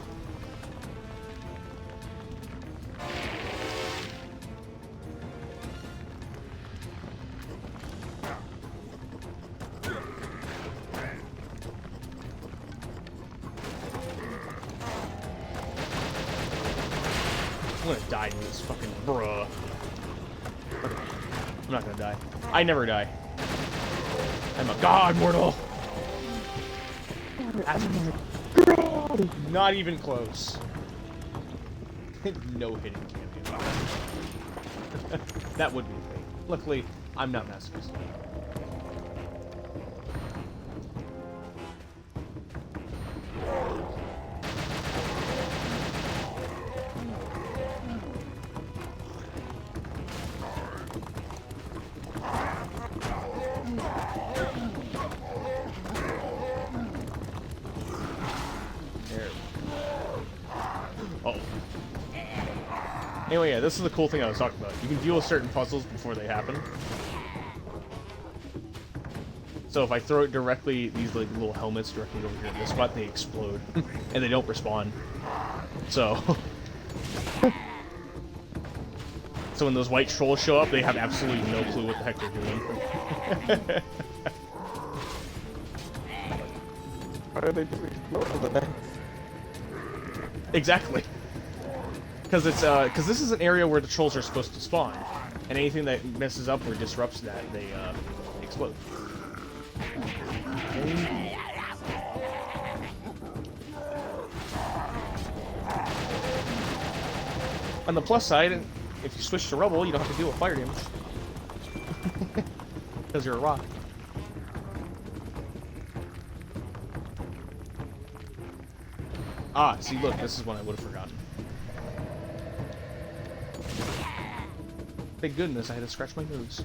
Speaker 1: I'm gonna die to this fucking bruh. Okay. I'm not gonna die. I never die. I'm a god mortal! Not even close. No hitting Kameo. That would be fake. Luckily, I'm not masochistic. Anyway, yeah, this is the cool thing I was talking about. You can deal with certain puzzles before they happen. So if I throw it directly, these like little helmets directly over here in this spot, they explode. And they don't respawn. So... So when those white trolls show up, they have absolutely no clue what the heck they're doing.
Speaker 2: Why are they just explode?
Speaker 1: Exactly. Because it's because this is an area where the trolls are supposed to spawn, and anything that messes up or disrupts that, they explode. On the plus side, if you switch to rubble, you don't have to deal with fire damage. Because you're a rock. Ah, see, look, this is one I would have forgotten. Thank goodness I had to scratch my nose.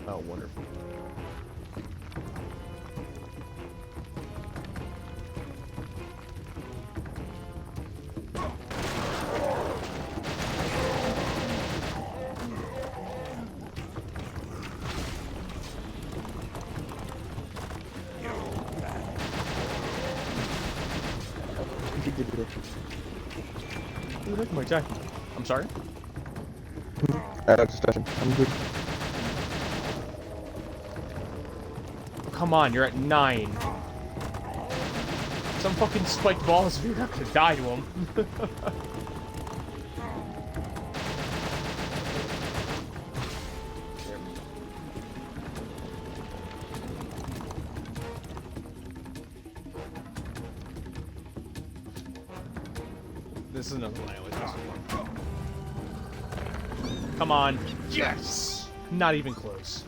Speaker 1: Oh, wonderful. Ooh, look at my jacket. I'm sorry?
Speaker 2: Just touching. I'm good.
Speaker 1: Come on, you're at 9. Some fucking spiked balls, you're not gonna die to him. This is another one I always ask for. Come on. Yes! Not even close.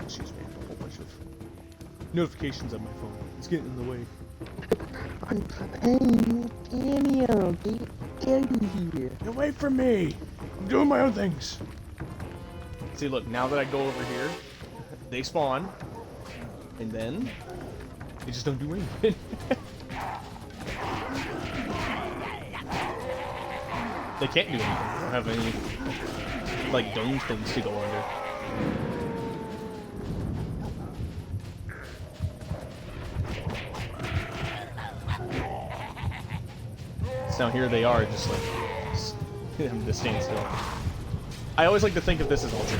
Speaker 1: Excuse me, I have a whole bunch of notifications on my phone. It's getting in the way.
Speaker 2: Hey, Kameo, get out of here.
Speaker 1: Get away from me! I'm doing my own things. See, look, now that I go over here, they spawn, and then they just don't do anything. They can't do anything. They don't have any, like, dome things to go under. Now here they are, just like them to stand still. I always like to think of this as ultra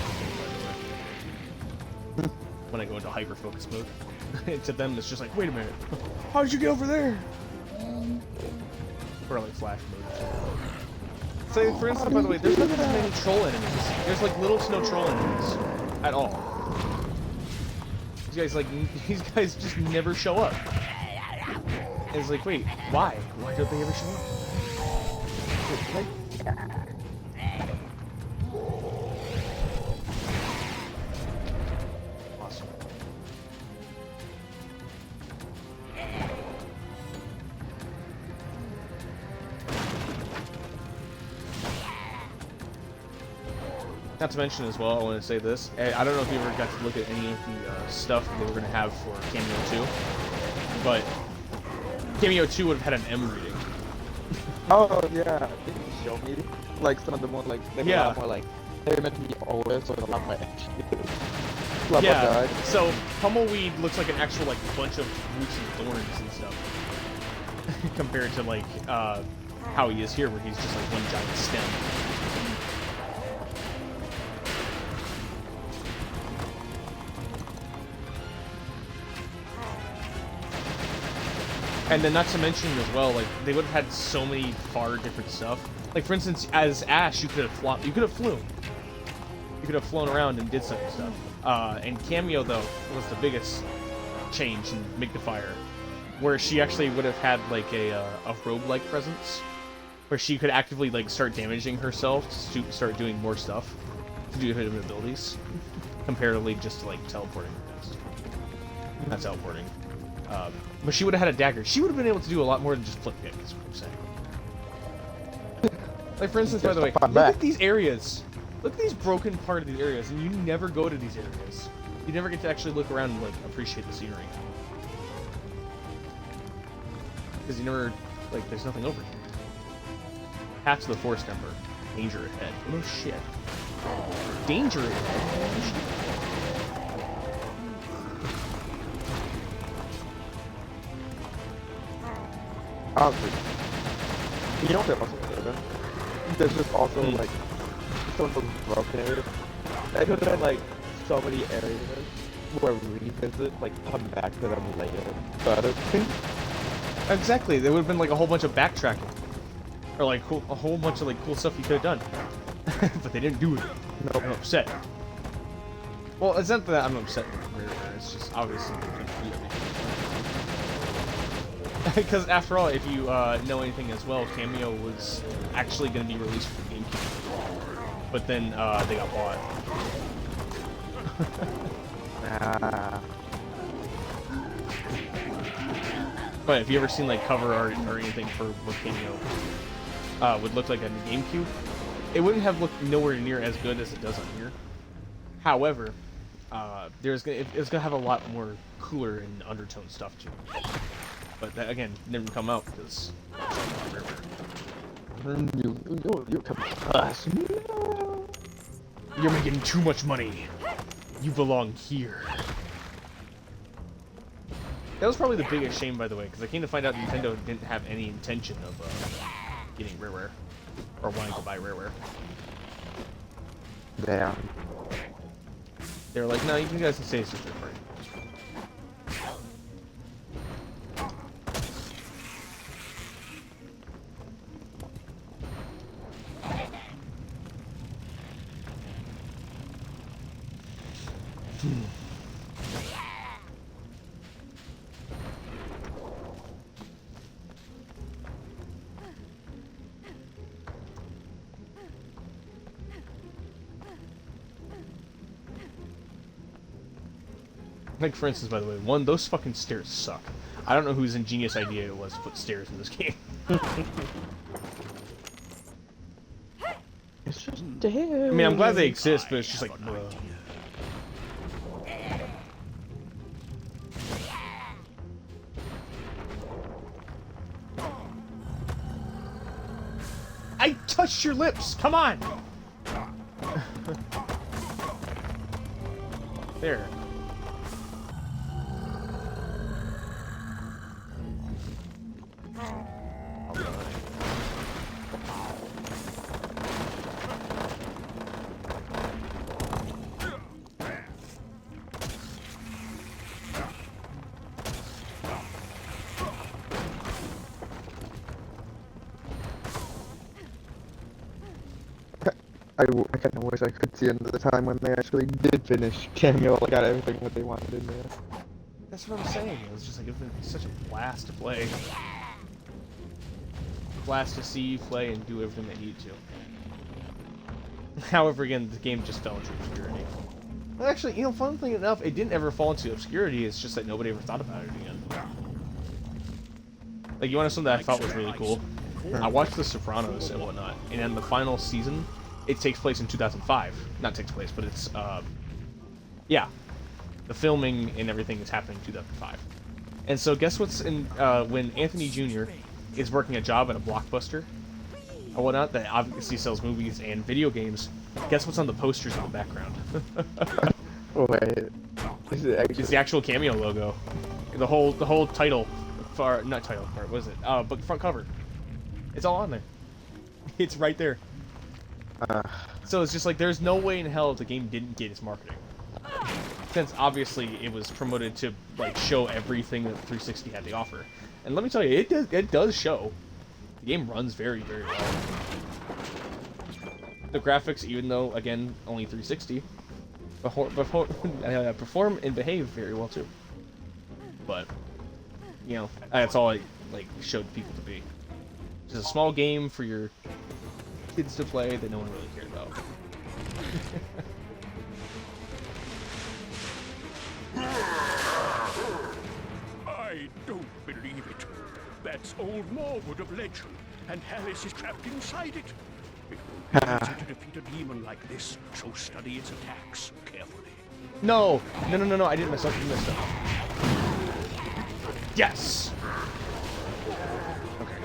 Speaker 1: when I go into hyper focus mode. To them, it's just like, wait a minute, how did you get over there? Or like flash mode. So, for instance, by the way, there's not that many troll enemies. There's like little to no troll enemies at all. These guys just never show up. And it's like, wait, why? Why don't they ever show up? Awesome. Not to mention as well, I want to say this. I don't know if you ever got to look at any of the stuff they were going to have for Kameo 2, but Kameo 2 would have had an M rating.
Speaker 2: Oh yeah, they can show me like some of the more like they were a lot more like they're meant to be older, so a lot more edgy.
Speaker 1: Yeah. So Pummelweed looks like an actual like bunch of roots and thorns and stuff, compared to like how he is here, where he's just like one giant stem. And then not to mention as well, like, they would have had so many far different stuff. Like, for instance, as Ash, you could have flown. You could have flown. You could have flown around and did some stuff. And Kameo, though, was the biggest change in Magnifier, where she actually would have had, like, a rogue-like presence, where she could actively, like, start damaging herself to start doing more stuff. to do hidden abilities, comparatively just to like teleporting. Not teleporting. But she would have had a dagger. She would have been able to do a lot more than just flip kick, is what I'm saying. Like, for instance, by the way, look at these areas. Look at these broken part of these areas, and you never go to these areas. You never get to actually look around and, like, appreciate the scenery. Because you never, like, there's nothing over here. Path to the Forest Ember. Danger ahead. Oh, shit. Danger ahead? Oh, shit.
Speaker 2: Honestly, you know what that must have been? There's just also like some of those broken areas. There could have been like so many areas where revisit, like come back to them later. But
Speaker 1: Exactly, there would have been like a whole bunch of backtracking. Or like a whole bunch of like cool stuff you could have done. But they didn't do it.
Speaker 2: Nope.
Speaker 1: I'm upset. Well, it's not that I'm upset with Rareware, it's just obviously they couldn't do everything. Because after all, if you know anything as well, Kameo was actually going to be released for GameCube. But then they got bought. But have you ever seen like cover art or anything for what Kameo would look like on the GameCube? It wouldn't have looked nowhere near as good as it does on here. However, it's gonna have a lot more cooler and undertone stuff to it. But that again didn't come out because
Speaker 2: you come us.
Speaker 1: You're making too much money. You belong here. That was probably the biggest shame, by the way, because I came to find out Nintendo didn't have any intention of getting Rareware or wanting to buy Rareware.
Speaker 2: Damn.
Speaker 1: They were like, no, you guys can say it's just third party. Like, for instance, by the way, those fucking stairs suck. I don't know whose ingenious idea it was to put stairs in this game.
Speaker 2: It's just stairs.
Speaker 1: I mean, I'm glad they exist, but it's just like, bruh. I touched your lips! Come on! There.
Speaker 2: I kind of wish I could see another time when they actually did finish Kameo, like got everything what they wanted in there.
Speaker 1: That's what I'm saying. It was just like, it was such a blast to play. Blast to see, play, and do everything they need to. However, again, the game just fell into obscurity. Well, actually, you know, fun thing enough, it didn't ever fall into obscurity, it's just that nobody ever thought about it again. Like, you want to know something that I thought was really cool? I watched The Sopranos and whatnot, and in the final season, it takes place in 2005. Not takes place, but it's, yeah. The filming and everything is happening in 2005. And so guess what's in, when Anthony Jr. is working a job at a Blockbuster, or whatnot, that obviously sells movies and video games, guess what's on the posters in the background?
Speaker 2: Wait. Is it actually...
Speaker 1: It's the actual Kameo logo. The whole title, not title part, what is it? But front cover. It's all on there. It's right there. So it's just like, there's no way in hell the game didn't get its marketing. Since obviously it was promoted to like show everything that 360 had to offer. And let me tell you, it does show. The game runs very, very well. The graphics, even though, again, only 360, perform and behave very well too. But, you know, that's all I like showed people to be. Just a small game for your kids to play that no one really cared about.
Speaker 6: That's old Norwood of legend, and Alice is trapped inside it. It will be easy to defeat a demon like this, so study its attacks carefully.
Speaker 1: No! No, no, no, no, I didn't mess up. I messed up. Yes! Okay.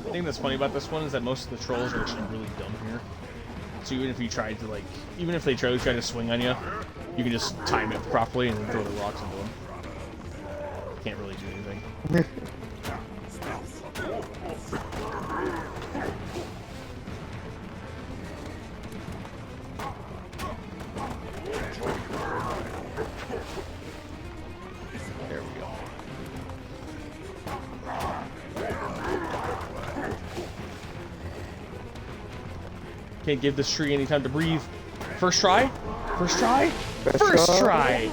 Speaker 1: The thing that's funny about this one is that most of the trolls are actually really dumb here. So even if you tried to, like, even if they try to swing on you, you can just time it properly and then throw the rocks into them. Can't really do anything. There we go. Can't give this tree any time to breathe. First try? First try? First try!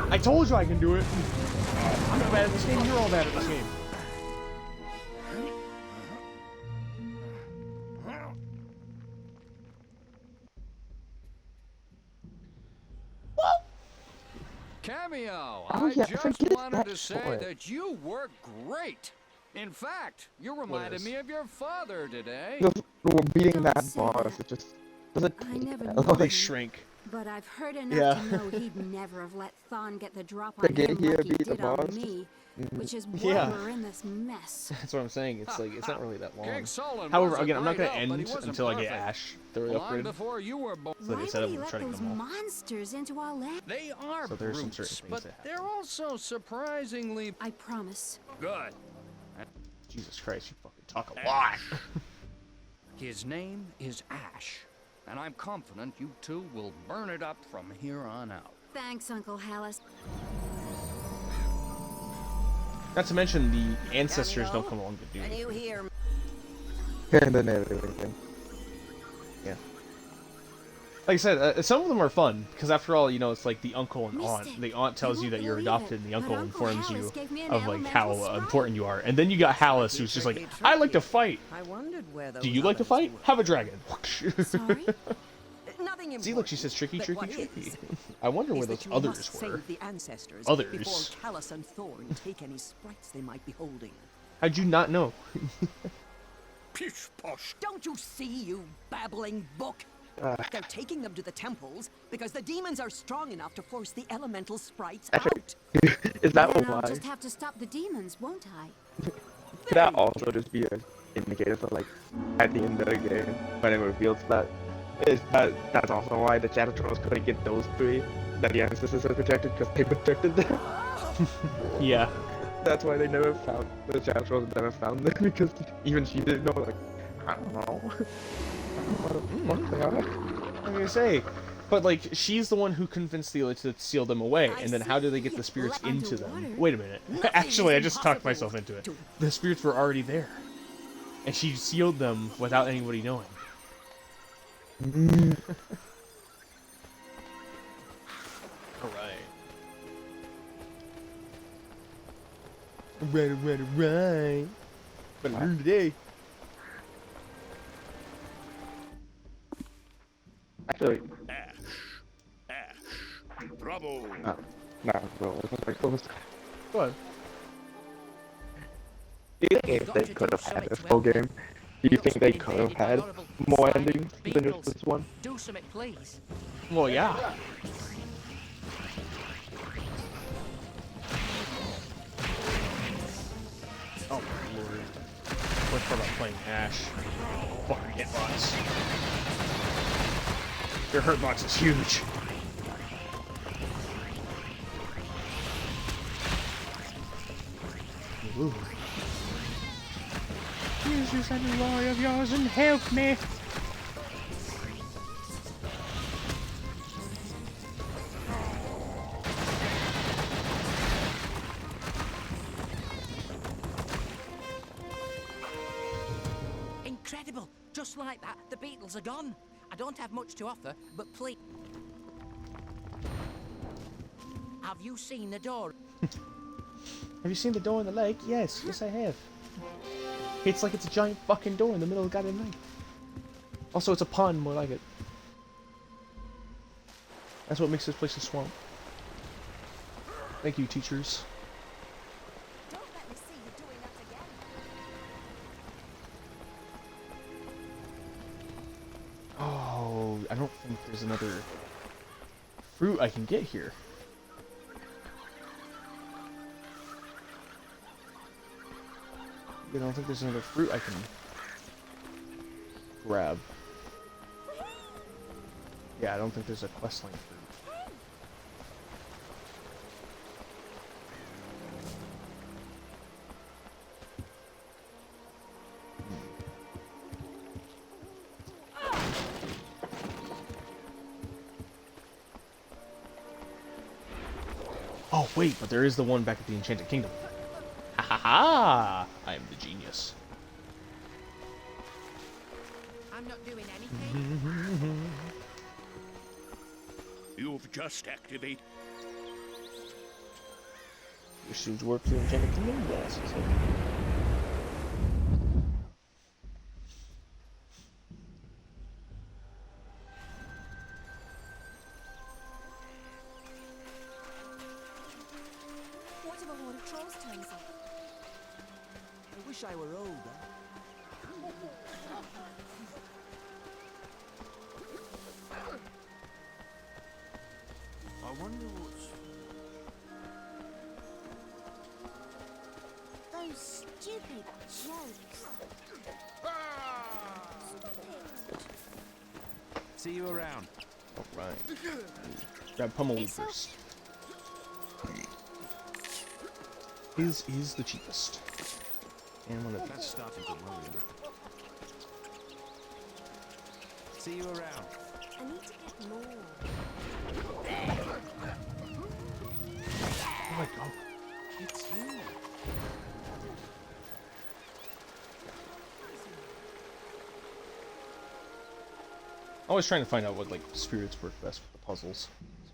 Speaker 1: I told you I can do it. I'm not bad at this game, you're all bad at this game.
Speaker 9: Cameo,
Speaker 2: Oh,
Speaker 9: I
Speaker 2: yeah,
Speaker 9: just
Speaker 2: forget
Speaker 9: wanted
Speaker 2: that
Speaker 9: to say
Speaker 2: toy.
Speaker 9: that you were great. In fact, you reminded
Speaker 1: is?
Speaker 9: me of your father today.
Speaker 2: Just beating
Speaker 5: Don't
Speaker 2: that
Speaker 5: say
Speaker 2: boss,
Speaker 5: that.
Speaker 2: it just doesn't
Speaker 5: I
Speaker 2: take
Speaker 5: never
Speaker 2: that
Speaker 5: knew
Speaker 2: long.
Speaker 1: They
Speaker 5: him,
Speaker 1: shrink.
Speaker 5: but I've heard enough
Speaker 1: Yeah.
Speaker 5: to know he'd never have let Thon get the drop
Speaker 2: To
Speaker 5: on
Speaker 2: get
Speaker 5: him
Speaker 2: here,
Speaker 5: like he
Speaker 2: beat the
Speaker 5: did on
Speaker 2: boss.
Speaker 5: me, which is why
Speaker 1: Yeah.
Speaker 5: we're in this mess.
Speaker 1: That's what I'm saying. It's like it's not really that long.
Speaker 9: King Solon
Speaker 1: However,
Speaker 9: was a
Speaker 1: again, I'm not
Speaker 9: great
Speaker 1: gonna
Speaker 9: help, but he
Speaker 1: end
Speaker 9: wasn't
Speaker 1: until I get
Speaker 9: perfect.
Speaker 1: Ash thoroughly
Speaker 9: Long
Speaker 1: upgraded.
Speaker 9: before you were born.
Speaker 1: So they
Speaker 5: Why
Speaker 1: said
Speaker 5: would
Speaker 1: I'm
Speaker 5: he let
Speaker 1: trying to
Speaker 5: those
Speaker 1: come off.
Speaker 5: monsters into our land?
Speaker 9: They are
Speaker 1: So there's some
Speaker 9: brutes,
Speaker 1: certain things
Speaker 9: but
Speaker 1: that happen.
Speaker 9: they're also surprisingly
Speaker 5: I promise.
Speaker 9: good.
Speaker 1: Jesus Christ, you fucking talk a lot.
Speaker 9: His name is Ash, and I'm confident you two will burn it up from here on out.
Speaker 5: Thanks, Uncle Hallis.
Speaker 1: Not to mention the ancestors don't come along to do
Speaker 4: Can
Speaker 1: it.
Speaker 4: you hear me?
Speaker 2: And then everything.
Speaker 1: Yeah. Like I said, some of them are fun because after all, you know, it's like the uncle and aunt.
Speaker 5: Mystic.
Speaker 1: The aunt tells
Speaker 5: You
Speaker 1: you that
Speaker 5: won't
Speaker 1: you're
Speaker 5: believe
Speaker 1: adopted,
Speaker 5: it,
Speaker 1: and the
Speaker 5: but
Speaker 1: uncle
Speaker 5: Uncle
Speaker 1: informs
Speaker 5: Hallis
Speaker 1: you
Speaker 5: gave me an
Speaker 1: of like how
Speaker 5: elemental sprite.
Speaker 1: important you are. And then you got Hallis, who's just like, I like to fight.
Speaker 4: I wondered where those
Speaker 1: Do you like to
Speaker 4: others
Speaker 1: fight?
Speaker 4: were.
Speaker 1: Have a dragon.
Speaker 5: Sorry?
Speaker 4: Nothing important.
Speaker 1: See, look, she says tricky,
Speaker 4: but
Speaker 1: tricky,
Speaker 4: what
Speaker 1: tricky.
Speaker 4: is,
Speaker 1: I wonder where
Speaker 4: is
Speaker 1: those
Speaker 4: that you
Speaker 1: others
Speaker 4: must
Speaker 1: were.
Speaker 4: save the ancestors
Speaker 1: Others.
Speaker 4: before Callus and Thorn take any sprites they might be holding.
Speaker 1: How'd you not know?
Speaker 6: Pish posh.
Speaker 4: Don't you see, you babbling book? They're taking them to the temples because the demons are strong enough to force the elemental sprites out.
Speaker 2: Is that
Speaker 5: Then I'll
Speaker 2: why?
Speaker 5: just have to stop the demons, won't I?
Speaker 2: Could that also just be an indicator for like at the end of the game when it reveals that that's also why the Shadow Trolls couldn't get those three that the ancestors had protected because they protected them.
Speaker 1: Yeah.
Speaker 2: That's why they never found the Shadow Trolls never found them because even she didn't know. Like, I don't know. I don't know what the fuck they are.
Speaker 1: I'm gonna say, but like she's the one who convinced Thelia to seal them away, and then how do they get the spirits into them? Wait a minute. Actually, I just talked myself into it. The spirits were already there, and she sealed them without anybody knowing. All right. Right. Better learn today.
Speaker 2: Actually,
Speaker 6: Ash. Bravo.
Speaker 2: nah, bro. It's like close.
Speaker 1: Go ahead.
Speaker 2: Do you think if they could have had this full game, do you think they could have had more endings than just this one?
Speaker 10: Do something, please.
Speaker 1: Well, yeah. Oh my lord. Worst part about playing Ash. Fucking hitbox. Your hurtbox is huge. Ooh. Use this anyway of yours and help me.
Speaker 10: Incredible! Just like that, the Beatles are gone. I don't have much to offer, but please. Have you seen the door?
Speaker 1: Have you seen the door in the lake? Yes, yes I have. It's like it's a giant fucking door in the middle of the goddamn night. Also, it's a pond, more like it. That's what makes this place a swamp. Thank you, teachers.
Speaker 8: Don't let me see you doing that again.
Speaker 1: Oh, I don't think there's another fruit I can get here. I don't think there's another fruit I can grab. Yeah, I don't think there's a questline fruit. Oh wait, but there is the one back at the Enchanted Kingdom. Ha ha ha! I am the genius.
Speaker 10: I'm not doing anything.
Speaker 6: You've just activated.
Speaker 1: Your shoes work for the Enchanted Kingdom? Yes, he said.
Speaker 8: What if a horde of trolls turns up?
Speaker 10: I wish I were older.
Speaker 6: I wonder what's.
Speaker 8: Those stupid jokes. Stop it.
Speaker 11: See you around.
Speaker 1: Alright. Grab Pummelweed first. His is the cheapest. And one of
Speaker 11: That's
Speaker 1: these.
Speaker 11: starting to worry me. See you around.
Speaker 8: I need to get more.
Speaker 1: Oh my god.
Speaker 11: It's you.
Speaker 1: Always trying to find out what like spirits work best with the puzzles.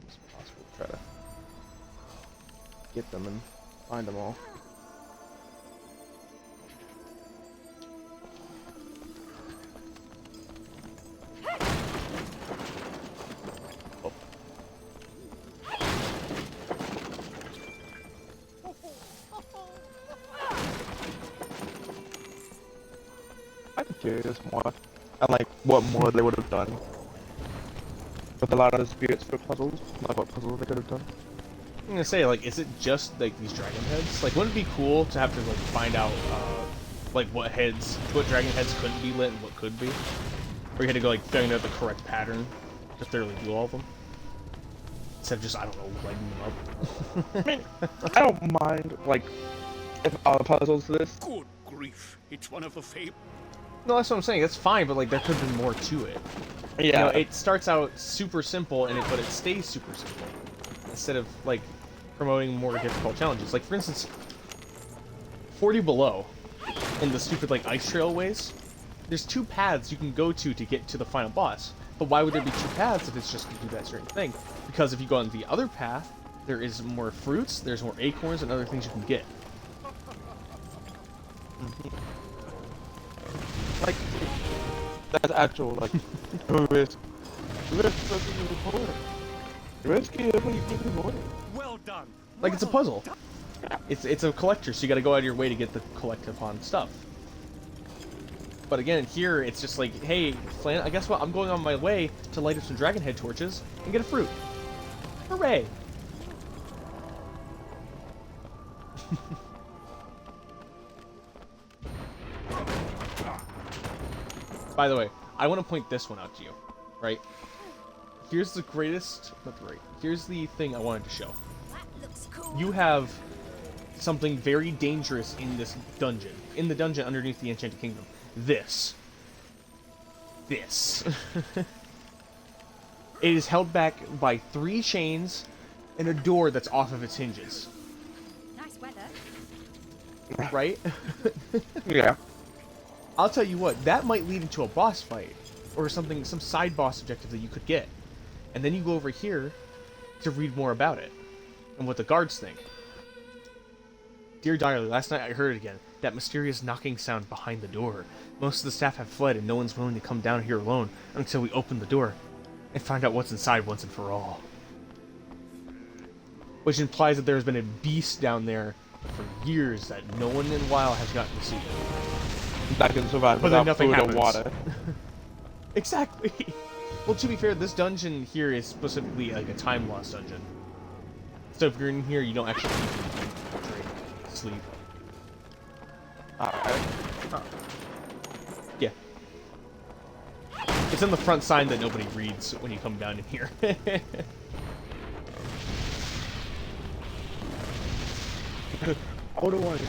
Speaker 1: It's almost impossible to try to get them and find them all. Oh.
Speaker 2: I'm curious more. And like what more they would have done with a lot of the spirits for puzzles. Like what puzzles they could have done.
Speaker 1: I'm gonna say, like, is it just like these dragon heads? Like, wouldn't it be cool to have to like find out like what dragon heads couldn't be lit and what could be? Or you had to go like figuring out the correct pattern to thoroughly do all of them? Instead of just, I don't know, lighting them up.
Speaker 2: I mean, I don't mind like if all the puzzles to this.
Speaker 6: Good grief! It's one of the
Speaker 1: No, that's what I'm saying. That's fine, but like there could have been more to it.
Speaker 2: Yeah.
Speaker 1: You know, it starts out super simple, but it stays super simple. Instead of like promoting more difficult challenges. Like for instance, 40 below, in the stupid like ice trail ways, there's two paths you can go to get to the final boss. But why would there be two paths if it's just to do that certain thing? Because if you go on the other path, there is more fruits, there's more acorns, and other things you can get.
Speaker 2: Like that's actual like risk. Risky when you keep avoiding.
Speaker 11: Well done.
Speaker 1: Like it's a puzzle. It's a collector, so you gotta go out of your way to get the collect upon stuff. But again, here it's just like, hey, Flan, I guess what? I'm going on my way to light up some dragon head torches and get a fruit. Hooray! By the way, I want to point this one out to you, right? Here's the greatest, here's the thing I wanted to show.
Speaker 8: That looks cool.
Speaker 1: You have something very dangerous in this dungeon. In the dungeon underneath the Enchanted Kingdom. This. It is held back by 3 chains and a door that's off of its hinges.
Speaker 8: Nice weather.
Speaker 1: Right?
Speaker 2: Yeah.
Speaker 1: I'll tell you what, that might lead into a boss fight. Or something, some side boss objective that you could get. And then you go over here to read more about it. And what the guards think. Dear Diary, last night I heard it again. That mysterious knocking sound behind the door. Most of the staff have fled and no one's willing to come down here alone until we open the door and find out what's inside once and for all. which implies that there's been a beast down there for years that no one in WoW has gotten to see.
Speaker 2: Not gonna survive
Speaker 1: But then
Speaker 2: without
Speaker 1: nothing
Speaker 2: food
Speaker 1: happens.
Speaker 2: or water.
Speaker 1: Exactly. Well, to be fair, this dungeon here is specifically like a time loss dungeon. So if you're in here, you don't actually eat, drink, sleep.
Speaker 2: Alright.
Speaker 1: Yeah. It's in the front sign that nobody reads when you come down in here.
Speaker 2: Hold on.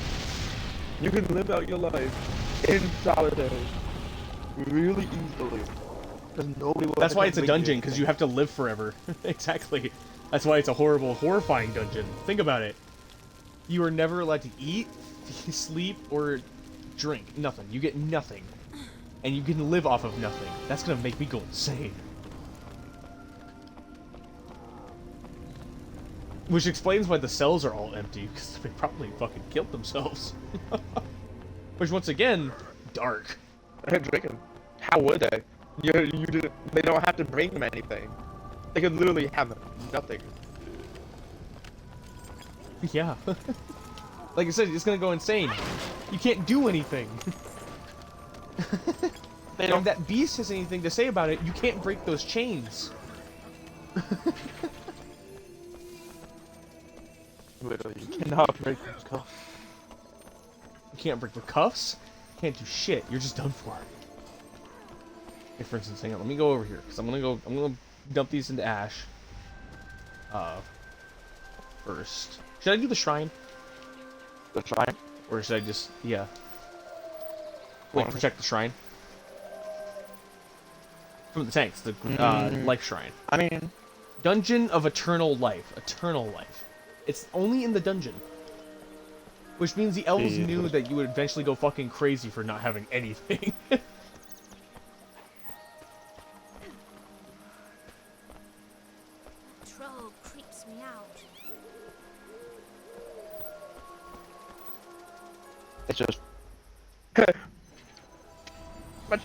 Speaker 2: You can live out your life in solitude really easily. Because nobody will
Speaker 1: That's why it's a
Speaker 2: complete
Speaker 1: dungeon,
Speaker 2: it.
Speaker 1: because you have to live forever. Exactly. That's why it's a horrible, horrifying dungeon. Think about it. You are never allowed to eat, sleep, or drink. Nothing. You get nothing. And you can live off of nothing. That's gonna make me go insane. Which explains why the cells are all empty, because they probably fucking killed themselves. Which, once again, dark.
Speaker 2: They're drinking. How would they? They don't have to bring them anything. They could literally have nothing.
Speaker 1: Yeah. Like I said, it's gonna go insane. You can't do anything. And if that beast has anything to say about it, you can't break those chains.
Speaker 2: Literally, you cannot break those cuffs.
Speaker 1: You can't break the cuffs. Can't do shit. You're just done for. Okay, for instance, hang on. Let me go over here because I'm gonna dump these into ash. First, should I do the shrine?
Speaker 2: The shrine?
Speaker 1: Or should I just wait, protect the shrine from the tanks? The life shrine.
Speaker 2: I mean,
Speaker 1: Dungeon of Eternal Life. Eternal Life. It's only in the dungeon. Which means the elves knew that you would eventually go fucking crazy for not having anything.
Speaker 5: Troll creeps me out.
Speaker 2: it's just. But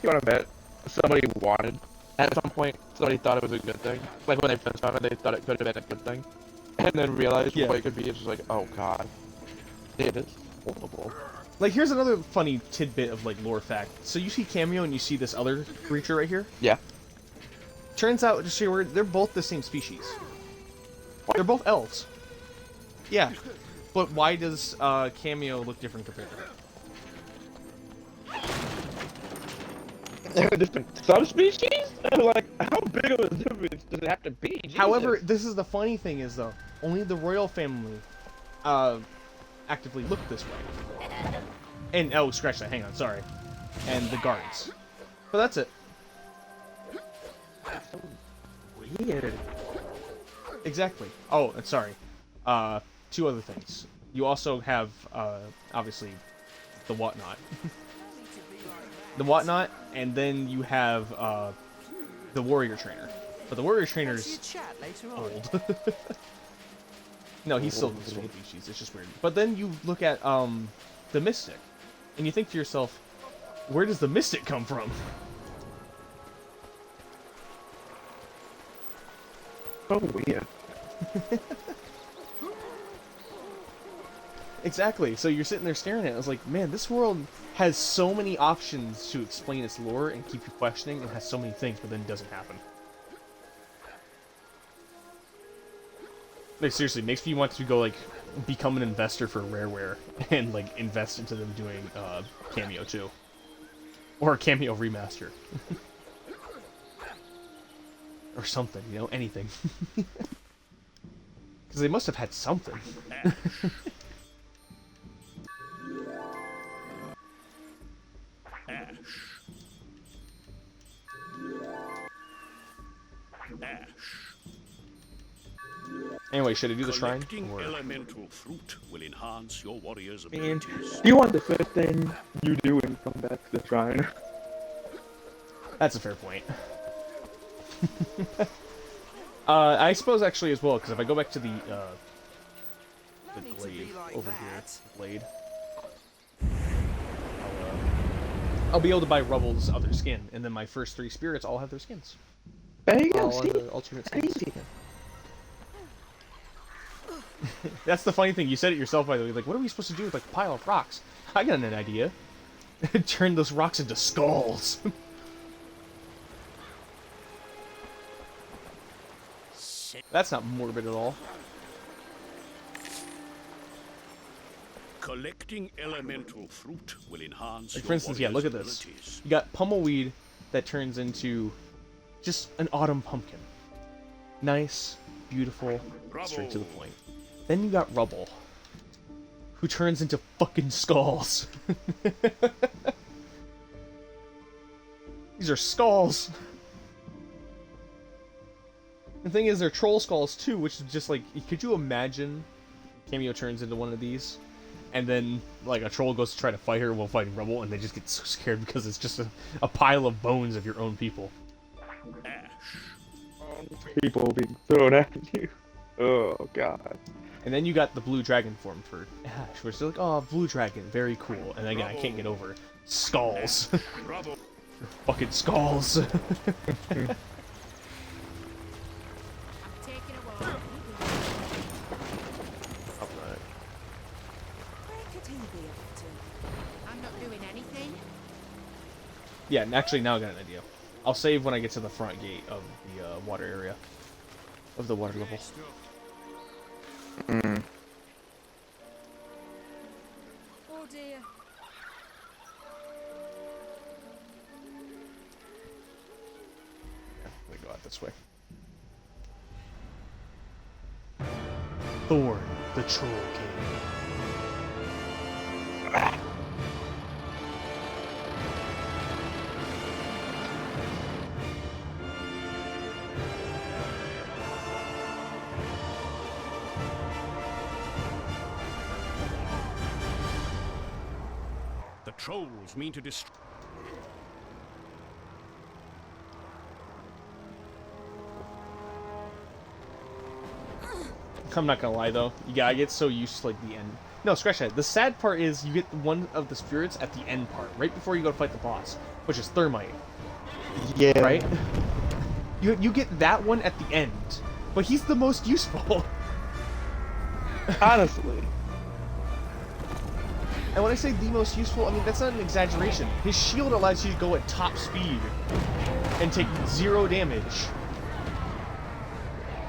Speaker 2: you wanna bet somebody wanted at some point, somebody thought it was a good thing. Like when they first found it, they thought it could have been a good thing. And then realized what it could be, it's just like, oh god. It is horrible.
Speaker 1: Like, here's another funny tidbit of, like, lore fact. So you see Kameo and you see this other creature right here?
Speaker 2: Yeah.
Speaker 1: Turns out, just so you're aware, they're both the same species. They're both elves. Yeah. But why does Kameo look different compared to her?
Speaker 2: They're different subspecies? Like, how big of a difference does it have to be? Jesus.
Speaker 1: However, this is the funny thing is, though, only the royal family actively look this way. And, oh, scratch that, hang on, sorry. And the guards. But that's it.
Speaker 2: That's so weird.
Speaker 1: Exactly. Oh, and sorry. Two other things. You also have, obviously, the whatnot. The whatnot, and then you have, the warrior trainer. But the warrior trainer's old. No, he's still the same species. It's just weird. But then you look at the mystic, and you think to yourself, where does the mystic come from?
Speaker 2: So weird.
Speaker 1: Exactly. So you're sitting there staring at it. I was like, man, this world has so many options to explain its lore and keep you questioning, and has so many things, but then it doesn't happen. Like, seriously, makes me want to go, like, become an investor for Rareware and, like, invest into them doing Kameo 2. Or Kameo Remaster. Or something, you know, anything. Because they must have had something. Anyway, should I do the shrine?
Speaker 6: Collecting
Speaker 1: Or...
Speaker 6: elemental fruit will enhance your warrior's
Speaker 2: Man,
Speaker 6: abilities.
Speaker 2: you want the first thing you do when you come back to the shrine.
Speaker 1: That's a fair point. I suppose actually as well, because if I go back to the glade over here, blade, I'll be able to buy Rubble's other skin, and then my first 3 spirits all have their skins.
Speaker 2: There you go,
Speaker 1: All
Speaker 2: see?
Speaker 1: the alternate skins.
Speaker 2: Easy.
Speaker 1: That's the funny thing. You said it yourself, by the way. Like, what are we supposed to do with like a pile of rocks? I got an idea. Turn those rocks into skulls. That's not morbid at all.
Speaker 6: Collecting elemental fruit will enhance
Speaker 1: Like, for
Speaker 6: your
Speaker 1: instance, yeah, look at
Speaker 6: warrior's
Speaker 1: this.
Speaker 6: abilities.
Speaker 1: You got pummel-weed that turns into just an autumn pumpkin. Nice, beautiful, straight to the point. Then you got rubble, who turns into fucking skulls. These are skulls. The thing is, they're troll skulls too, which is just like, could you imagine Kameo turns into one of these, and then like a troll goes to try to fight her while fighting rubble, and they just get so scared because it's just a pile of bones of your own people.
Speaker 2: People being thrown at you. Oh god.
Speaker 1: And then you got the blue dragon form for Ash, where it's like, oh, blue dragon, very cool. And again, I can't get over skulls. Fucking skulls.
Speaker 10: I'm not doing anything.
Speaker 1: Yeah, and actually now I got an idea. I'll save when I get to the front gate of the water area. Of the water level.
Speaker 2: Mm.
Speaker 8: Oh dear.
Speaker 1: Yeah, let me go out this way. Thorn, the Troll King.
Speaker 6: The trolls mean to destroy.
Speaker 1: I'm not gonna lie though. Yeah, I get so used to like the end. No, scratch that. The sad part is you get one of the spirits at the end part, right before you go to fight the boss, which is Thermite.
Speaker 2: Yeah.
Speaker 1: Right? You get that one at the end, but he's the most useful.
Speaker 2: Honestly.
Speaker 1: And when I say the most useful, I mean that's not an exaggeration. His shield allows you to go at top speed and take 0 damage.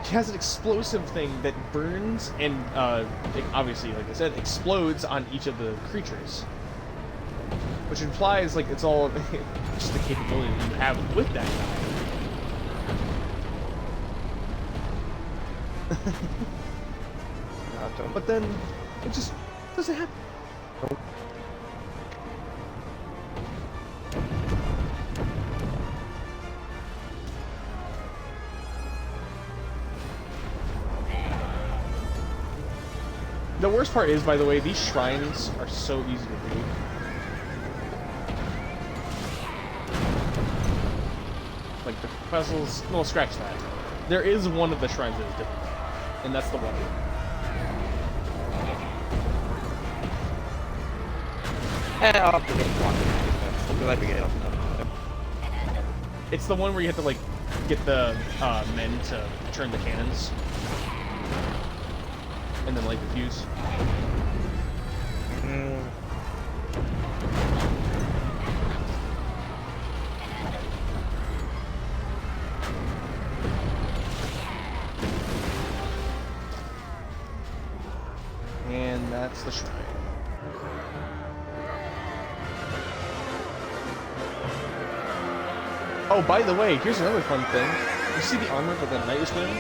Speaker 1: He has an explosive thing that burns and, obviously, like I said, explodes on each of the creatures. Which implies, like, it's all just the capability that you have with that guy. But then, it just doesn't happen.
Speaker 2: Nope.
Speaker 1: The worst part is, by the way, these shrines are so easy to do. Like, the puzzles... No, scratch that. There is one of the shrines that is difficult, and that's the one.
Speaker 2: I'll have to get one. Because I forget it.
Speaker 1: It's the one where you have to, like, get the men to turn the cannons. And then light the fuse. And that's the shrine. Oh, by the way, here's another fun thing. You see the armor that the knight is wearing?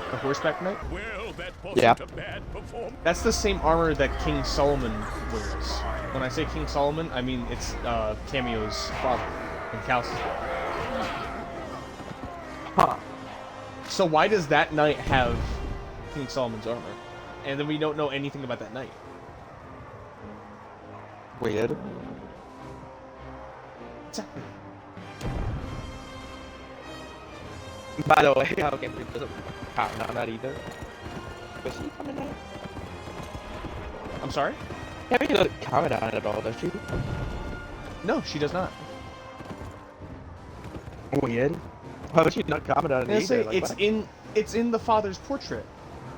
Speaker 1: The horseback knight?
Speaker 6: Well, that
Speaker 2: Yeah.
Speaker 6: wasn't a bad performance.
Speaker 1: That's the same armor that King Solomon wears. When I say King Solomon, I mean it's Cameo's father and Cal's father.
Speaker 2: Huh.
Speaker 1: So why does that knight have King Solomon's armor? And then we don't know anything about that knight.
Speaker 2: Weird.
Speaker 1: Exactly.
Speaker 2: By the way, how can we doesn't comment on that either? Does she comment on it?
Speaker 1: I'm sorry?
Speaker 2: Cammy doesn't comment on it at all, does she?
Speaker 1: No, she does not.
Speaker 2: Weird. Why would she not comment on it
Speaker 1: I
Speaker 2: either?
Speaker 1: say
Speaker 2: Like,
Speaker 1: it's
Speaker 2: what?
Speaker 1: in the father's portrait.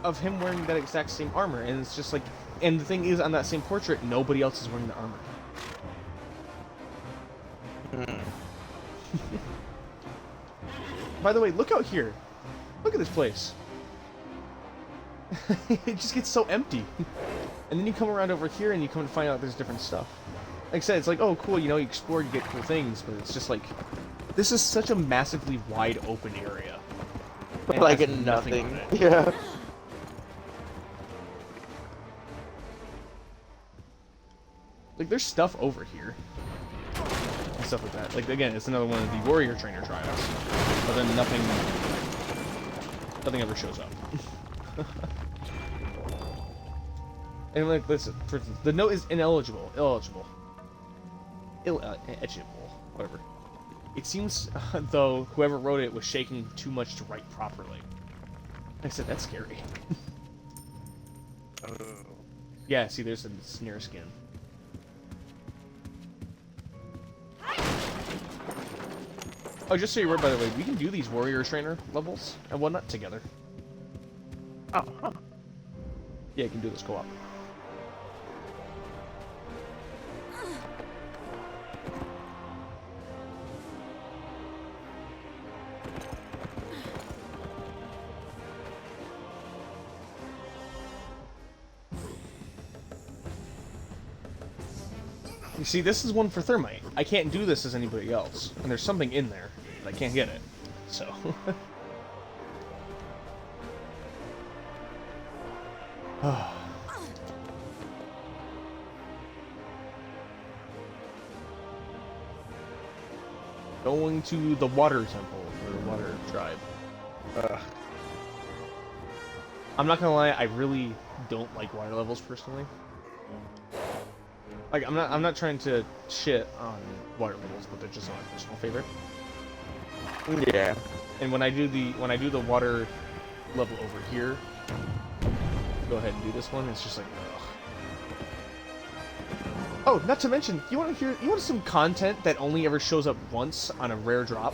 Speaker 1: of him wearing that exact same armor, and it's just like, and the thing is, on that same portrait, nobody else is wearing the armor. By the way, look out here. Look at this place. It just gets so empty. And then you come around over here and you come to find out there's different stuff. Like I said, it's like, oh cool, you know, you explore, you get cool things, but it's just like, this is such a massively wide open area. And
Speaker 2: Like
Speaker 1: has
Speaker 2: nothing.
Speaker 1: on it.
Speaker 2: Yeah.
Speaker 1: Like, there's stuff over here. And stuff like that. Like, again, it's another one of the warrior trainer trials. But then nothing ever shows up. And like, listen, the note is illegible, whatever. It seems, though, whoever wrote it was shaking too much to write properly. I said, that's scary. Yeah, see, there's the snare skin. Oh, just so you're aware, by the way, we can do these warrior trainer levels and whatnot together.
Speaker 2: Oh, huh.
Speaker 1: Yeah, you can do this co-op. You see, this is one for Thermite. I can't do this as anybody else. And there's something in there, but I can't get it. So... Going to the water temple, or the water tribe. I'm not gonna lie, I really don't like water levels personally. Like, I'm not trying to shit on water levels, but they're just not my personal favorite.
Speaker 2: Yeah.
Speaker 1: And when I do the water level over here, go ahead and do this one, it's just like, ugh. Oh, not to mention, you want some content that only ever shows up once on a rare drop?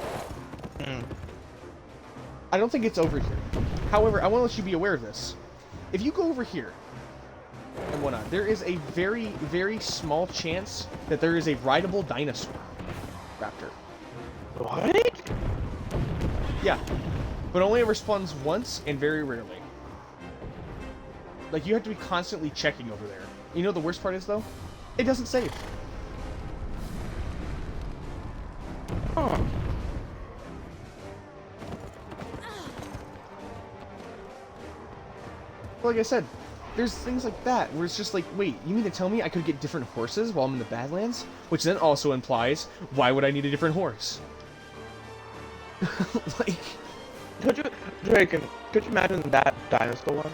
Speaker 1: I don't think it's over here. However, I want to let you be aware of this. If you go over here and whatnot, there is a very, very small chance that there is a rideable dinosaur raptor.
Speaker 2: What?
Speaker 1: Yeah, but only ever spawns once and very rarely. Like, you have to be constantly checking over there. You know the worst part is, though? It doesn't save.
Speaker 2: Huh.
Speaker 1: Like I said, there's things like that where it's just like, wait, you mean to tell me I could get different horses while I'm in the Badlands? Which then also implies, why would I need a different horse? Like...
Speaker 2: Could you imagine that dinosaur one?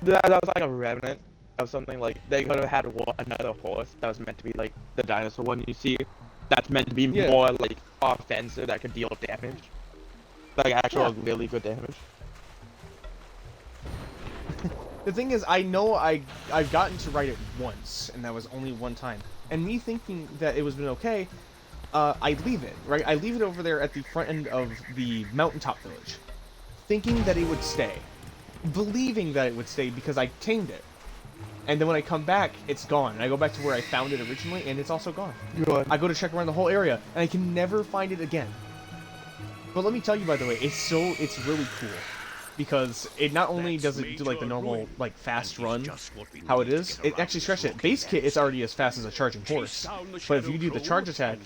Speaker 2: That was like a remnant of something. Like, they could have had another horse that was meant to be like the dinosaur one you see. That's meant to be more like offensive, that could deal damage. Like actual really good damage.
Speaker 1: The thing is, I know I've gotten to ride it once, and that was only one time. And me thinking that it was been okay, I leave it, right? I leave it over there at the front end of the mountaintop village, thinking that it would stay. Believing that it would stay because I tamed it. And then when I come back, it's gone. And I go back to where I found it originally, and it's also gone.
Speaker 2: Good.
Speaker 1: I go to check around the whole area, and I can never find it again. But let me tell you, by the way, it's really cool. Because it not only does it do like the normal like fast run, how it is, it actually stretches it. Base kit, it's already as fast as a charging horse. But if you do the charge attack,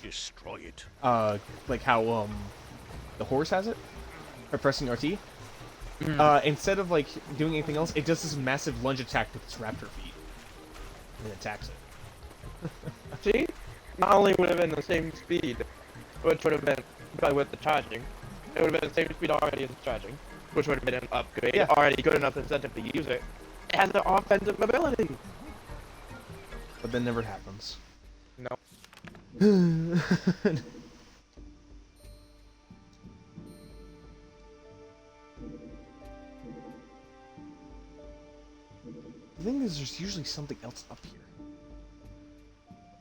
Speaker 1: like how the horse has it, or pressing RT, instead of like doing anything else, it does this massive lunge attack with its raptor feet, and it attacks it.
Speaker 2: See? Not only would have been the same speed, which would have been, but with the charging, it would have been the same speed already as charging. Which would have been an upgrade, already good enough incentive to use it. It has the offensive ability.
Speaker 1: But that never happens.
Speaker 2: No.
Speaker 1: The thing is, there's usually something else up here.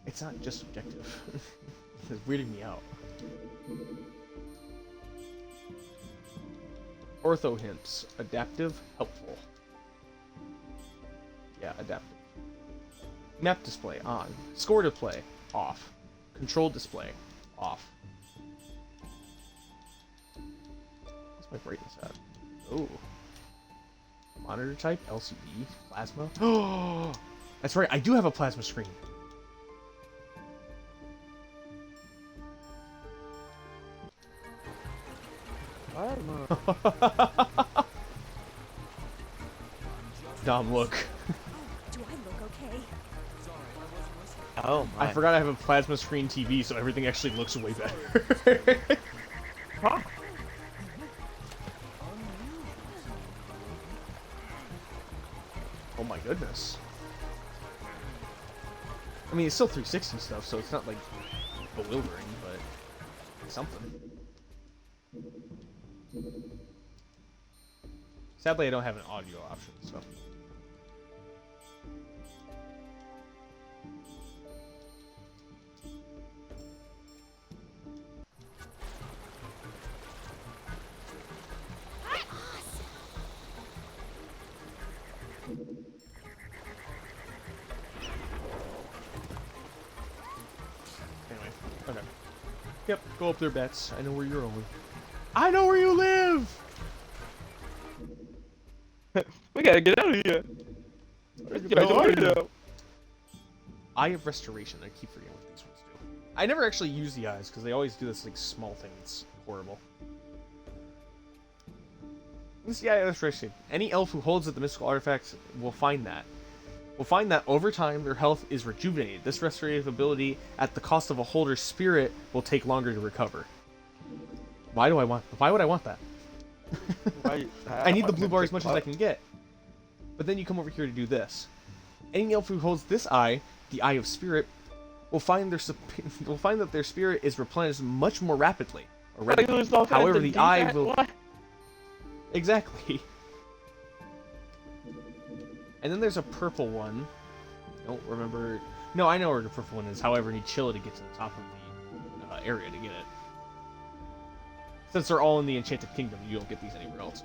Speaker 1: It's not just objective. It's weirding me out. Ortho hints. Adaptive, helpful. Yeah, adaptive. Map display on. Score display off. Control display off. What's my brightness at? Oh. Monitor type LCD plasma. Oh, that's right. I do have a plasma screen. Dom, look.
Speaker 8: Do I look okay?
Speaker 2: Oh my.
Speaker 1: I forgot I have a plasma screen TV, so everything actually looks way better.
Speaker 2: Huh?
Speaker 1: Oh my goodness. I mean, it's still 360 stuff, so it's not like bewildering, but it's something. Sadly, I don't have an audio option, so. Anyway, okay. Yep, go up there, Bets. I know where you're going. I know where you live!
Speaker 2: We gotta get out of here.
Speaker 1: Eye of Restoration. I keep forgetting what these ones do. I never actually use the eyes, because they always do this like small thing that's horrible. This is the Eye of Restoration. Any elf who holds it, the mystical artifacts will find that. Will find that over time their health is rejuvenated. This restorative ability, at the cost of a holder's spirit, will take longer to recover. Why would I want that? I need the blue bar as much as I can get. But then you come over here to do this. Any elf who holds this eye, the Eye of Spirit, will find that their spirit is replenished much more rapidly. However, the eye will... Exactly. And then there's a purple one. Don't remember... No, I know where the purple one is. However, I need Chilla to get to the top of the area to get it. Since they're all in the Enchanted Kingdom, you don't get these anywhere else.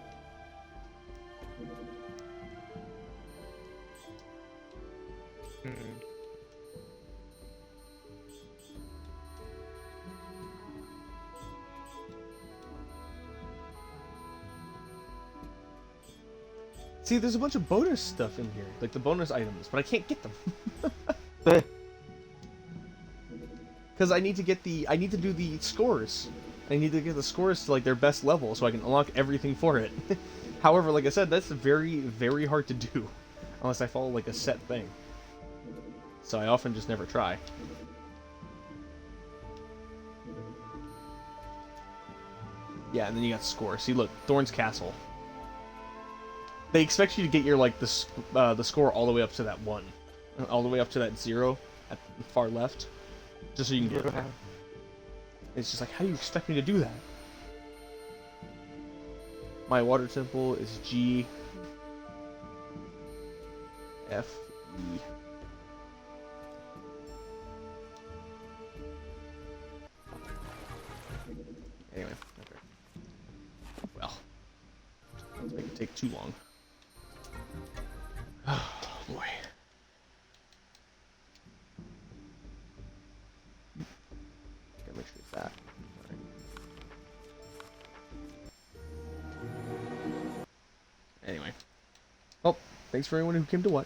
Speaker 1: See, there's a bunch of bonus stuff in here, like the bonus items, but I can't get them. Because I need to do the scores. I need to get the scores to like their best level so I can unlock everything for it. However, like I said, that's very, very hard to do unless I follow like a set thing. So I often just never try. Yeah, and then you got score. See, look, Thorn's Castle. They expect you to get your like the score all the way up to that 1, all the way up to that 0 at the far left, just so you can get it. It's just like, how do you expect me to do that? My water temple is G F E. Anyway, okay. Well, let's make it take too long. Oh boy. Gotta make sure it's that. Alright. Anyway. Well, thanks for everyone who came to watch.